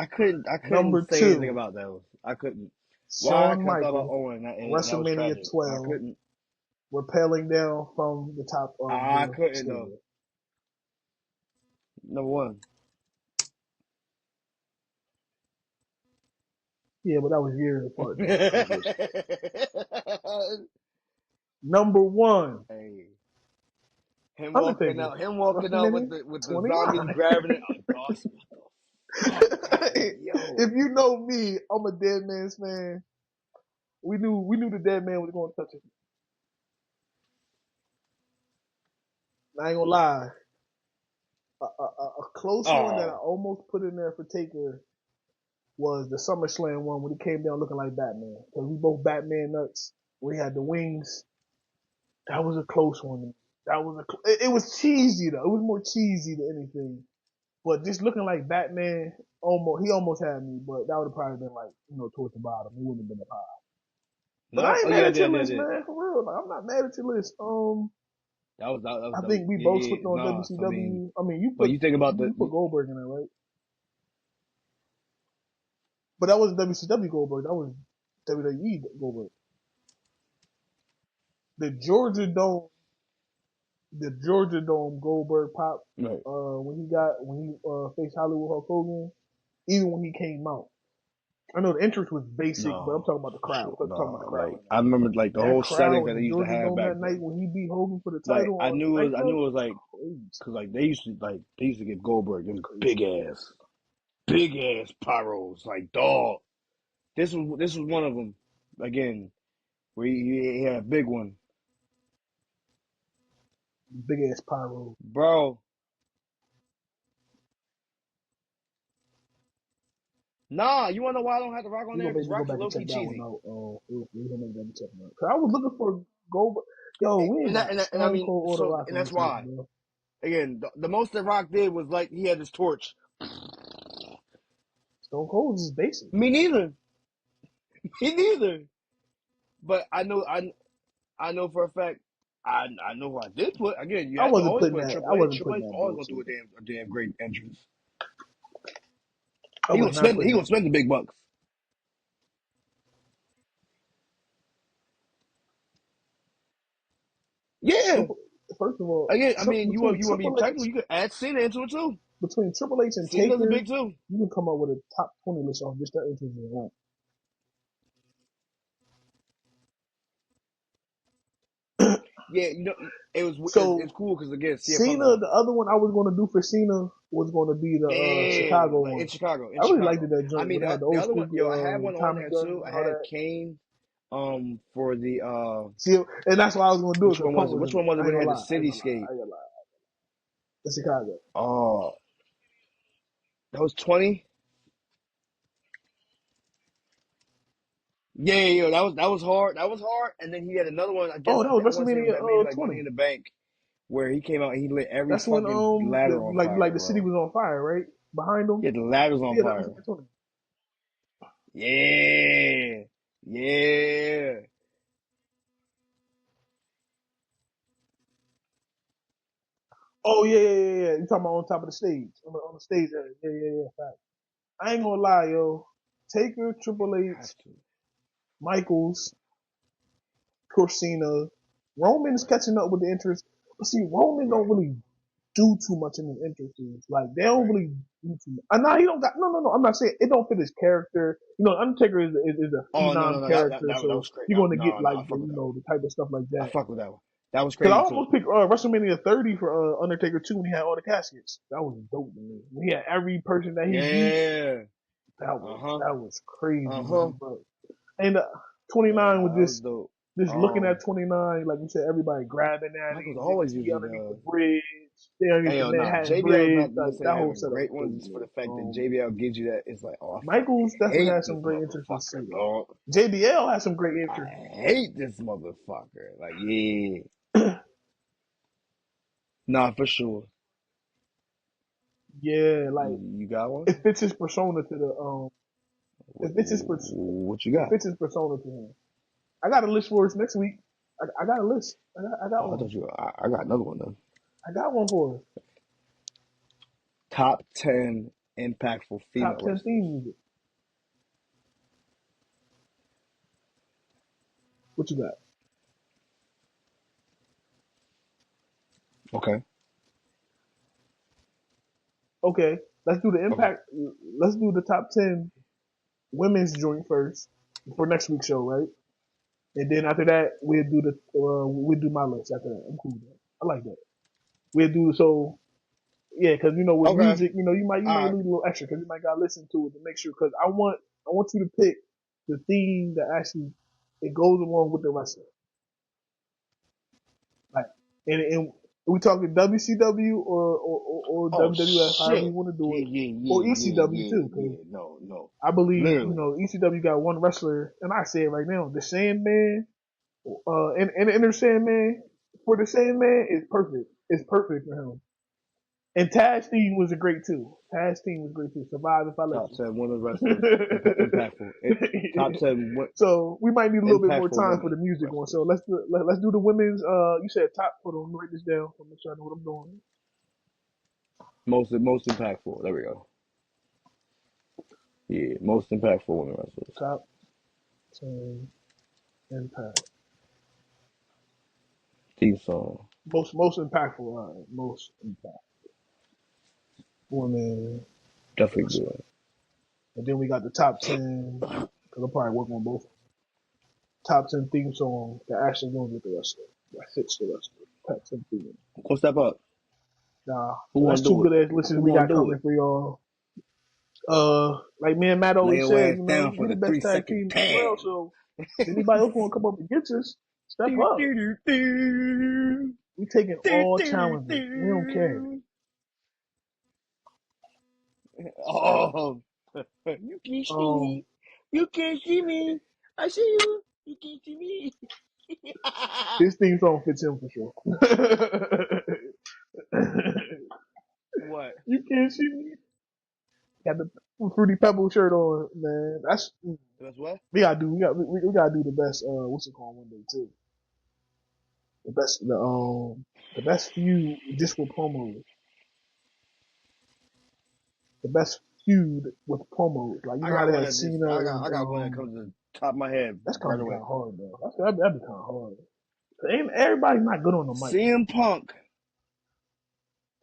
Number say anything 2, about those. I couldn't. Why? Shawn Because I thought about Michaels, Owen, and that was WrestleMania tragic. I 12, couldn't. rappelling down from the top of I the couldn't though. stadium. Number 1. Yeah, but that was years apart. Number 1, Hey, him walking Undertaker, out WrestleMania with the zombies 29. grabbing it. Oh, gosh, what the fuck? Hey, yo. If you know me, I'm a Dead Man's fan. We knew the Dead Man was going to touch it. I ain't gonna lie. A close one that I Oh, almost put in there for Taker was the SummerSlam one when he came down looking like Batman. Because we both Batman nuts. We had the wings. That was a close one. It was cheesy though. It was more cheesy than anything. But just looking like Batman, he almost had me. But that would have probably been like towards the bottom. It wouldn't have been up high. But No? I ain't Oh mad yeah, at your I list, did. man. For real, like, I'm not mad at your list. That was I dope. think we Yeah, both yeah. slipped on Nah, so I mean, WCW. I mean, you but put you think about you put Goldberg in there, right? But that wasn't WCW Goldberg. That was WWE Goldberg. The Georgia Dome, the Georgia Dome Goldberg pop. right. When he faced Hollywood Hulk Hogan, even when he came out. I know the entrance was basic, but I'm No, talking about the for crowd. sure. I'm talking about the Nah, crowd like right now. I remember like the That whole settings crowd that in they the used to Georgia have Dome back that night then. when he beat Hogan for the Like title I on knew it was I knew Nitro, it was like crazy, because like they used to give Goldberg them crazy. big ass pyros like dog. This was one of them again where he had a big one, Big ass pyro. bro. Nah, you wanna know why I don't have the Rock on You there? gonna make Because me go Rock's back and low check key that one cheesy, out. You gonna make me check it out. Cause I was looking for Goldberg. Yo, we ain't got and I Stone mean Cold or The so Rock and on that's this list, why bro. again the most that Rock did was like he had his torch. Stone Cold is basic. Me neither, me neither. But I know for a fact. I know who I did put. Again, you I have to wasn't always putting put a that. Triple I H. wasn't Triple putting H that always gonna do bullshit. a damn great entrance. I was not He putting gonna that spend the big bucks. Yeah. Triple. First of all, Again, I mean, between you want to be Triple technical, H, you could add Cena into it too. between Triple H and Cena's a Taker, big too. you can come up with a top 20 list off just that entrance alone. Yeah, it's So cool because again, CM Punk was Cena, on the there. other one I was going to do for Cena was going to be the Yeah, Chicago like one. In I really liked Chicago. it, that I joint mean, when they had the the old other one, school yo, I had one on Tommy there Gun too. I and all had that. Kane, for the See, and that's why I was going to do it which because one Punk was it? was Which in it. one was it I ain't when they gonna had the lie. I ain't gonna lie. cityscape? I ain't gonna lie. The Chicago. Oh, that was 20. Yeah, that was hard. That was hard. And then he had another one. Oh, that was I want to say WrestleMania maybe like Money 20. in the Bank, where he came out and he lit every That's when fucking ladder on like fire, the city bro. was on fire, right? Behind them. Yeah, the ladder's on Yeah, that was fire. 2020. Yeah, yeah. Oh yeah. You talking about on top of the stage, on the stage area? Yeah. Fact. I ain't gonna lie, yo. Taker, Triple Have H, to. Michaels, Corsina, Roman's Right, catching up with the interest. But see, Roman don't right, really do too much in his entrances. Like they don't right. really do too much. And now he don't got no. I'm not saying it don't fit his character. You know, Undertaker is a Oh no, phenom character, that so was great. you're gonna get No, like I the fuck with that one. the type of stuff like I that. fuck with that one. That was Cause I crazy too. almost picked WrestleMania 30 for Undertaker 2 when he had all the caskets. That was dope to me. When he had every person that he beat. Yeah. Uh huh. That was crazy, Uh huh. man. But and Yeah, 29 was nah, that was dope. just looking at Um, 29, like you said, everybody grabbing at Michael's him, always T usually underneath the the. bridge, stay Hey underneath the yo, nah. Manhattan JBL's Bridge. not Like necessarily that whole having setup great was ones crazy. for the fact that JBL gives you that. It's like, oh, I fucking Michaels definitely hate had this some great entrances motherfucker, too, though. dog. JBL has some great I entrances. hate this motherfucker. Like, yeah. Nah, for sure. Yeah, like You got one? it fits his persona to the What you it got? fits his persona to him. I got a list for us next week. I got a list. I got Oh, I one. thought I got another one then. I got one for us. Top 10 impactful Top female 10 theme wrestlers. music. What you got? Okay. Okay, let's do the Okay. impact. Let's do the top 10 women's joint first for next week's show, right? And then after that, we'll do my list after that. I'm cool with that. I like that. We'll do so. Yeah, because with Okay. music, you All might right. lose a little extra because you might gotta listen to it to make sure. Because I want you to pick the theme that actually it goes along with the wrestler. Like, and we talking WCW or Oh WWF, however you shit. want to do Yeah, it, or ECW too. Because No. I believe Literally. ECW got one wrestler, and I say it right now, the Sandman, and the Inner Sandman for the Sandman is perfect. It's perfect for him. And Taz team was great too. Taz team was great too. Survive If I Let Top You. 10 women wrestlers. Impactful. Top 10 So we might need a little bit more impactful time for women the music one. wrestlers. So let's do the women's. You said top. Hold on, write this down. So make sure I know what I'm doing. Most impactful. There we go. Yeah, most impactful women wrestlers. Top 10 impact. Theme song. Most impactful. Most impact women. Definitely Wrestler. good. And then we got the top 10. Because I'll probably work on both. Top 10 theme song that actually goes with the wrestler. That fits the wrestler. Top 10 theme. Go step up. Nah, Who so wanna that's two do it? good ass listeners Who we wanna got do coming it? for y'all. Like me and Matt Lay always your said, ass you down know, for we're the the best tag 3-second team in the world. pan. So if anybody else want to come up against us, step up. We taking all challenges. We don't care. Oh, you can see Um, me. You can see me. I see you. You can see me. this theme song fits him for sure. What? You can't see me. Got the Fruity Pebble shirt on, man. That's That's what? we gotta do. We gotta do the best. What's it called one day too? The best feud just with promos. The best feud with promos. Like you I know how got they one had that just. Cena I and got one that comes to the top of my head that's right gonna be away. kind of hard though. That'd be kind of hard. Ain't everybody's not good on the mic. CM Punk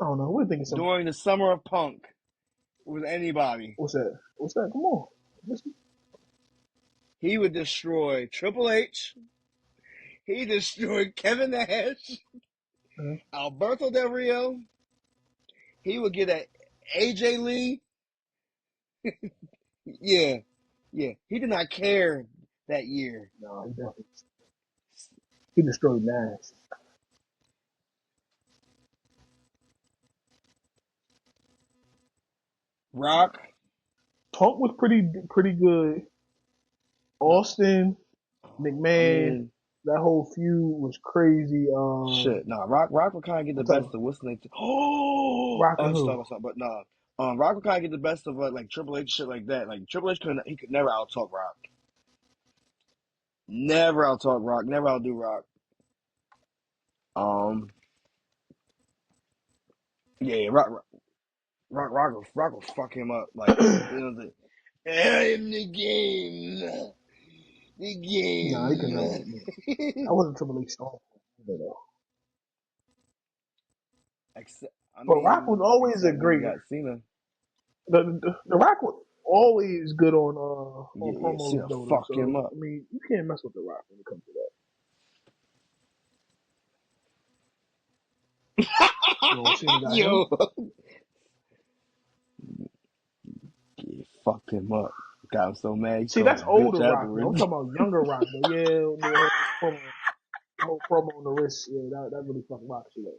I don't know. We're thinking some. during the summer of Punk with anybody. What's that? What's that? Come on. He would destroy Triple H. He destroyed Kevin Nash, Alberto Del Rio. He would get at AJ Lee. Yeah, yeah. He did not care that year. No, he definitely. He destroyed Nash. Rock. Punk was pretty good. Austin, I McMahon, mean, that whole feud was crazy. shit. Nah, Rock would kind of get the I'm talking best of what's the name? Oh, Rock I and was talking who? about something, but nah. Rock would kind of get the best of like Triple H shit like that. Like Triple H could never out talk Rock. Never out talk Rock. Never outdo Rock. Um, yeah, Rock will fuck him up. Like you know I am the game. The Nah, he could never. game. I wasn't Triple H strong though. Except, I But Rock was mean, always a except when he great. got Cena. The Rock was always good on Yeah, promos Cena though. fucked him So up. I mean, you can't mess with the Rock when it comes to that. So Cena got him. Yo. Yeah, fucked him up. Got him so mad he See, called that's him a bitch older Rock though. I'm afterwards. talking about younger Rock though. Yeah, the whole promo on the wrist. Yeah, that really fucked Rock shit up.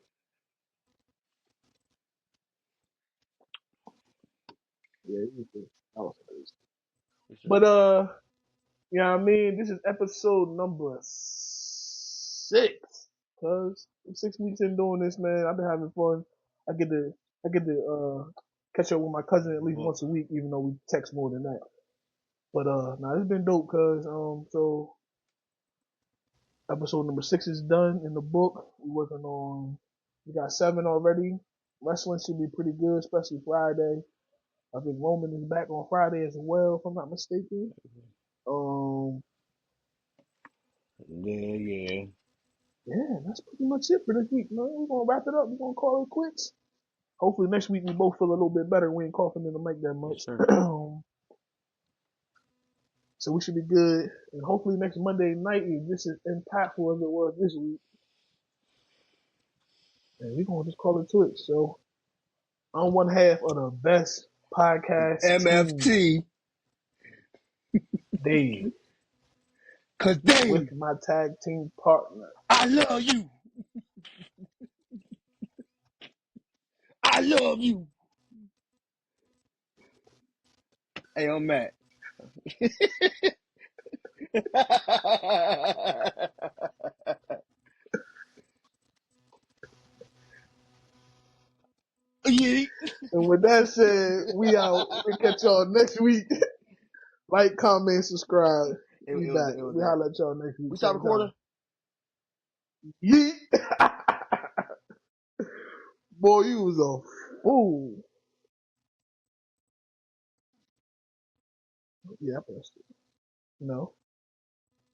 Yeah, that was crazy. But you know what I mean? This is episode number 6. Cause I'm 6 weeks in doing this, man. I've been having fun. I get to catch up with my cousin at least once a week, even though we text more than that. But nah, it's been dope, cause so episode number 6 is done in the book. We got 7 already. Wrestling should be pretty good, especially Friday. I think Roman is back on Friday as well, if I'm not mistaken. Yeah. Yeah, that's pretty much it for this week, man. We're gonna wrap it up. We're gonna call it quits. Hopefully next week we both feel a little bit better. We ain't coughing in the mic that much. Sure. So we should be good. And hopefully next Monday night is just as impactful as it was this week. And we're gonna just call it quits. So I'm one half of the best podcast team, MFT. Dave, Cause with Dave, my tag team partner. I love you. I love you. Hey, I'm Matt. Yeah. with that said, we out. We catch y'all next week. Like, comment, subscribe. We back. We holler at y'all next week. We start recording? Yeet. Boy, you was a fool. Yeah, I pressed it. No.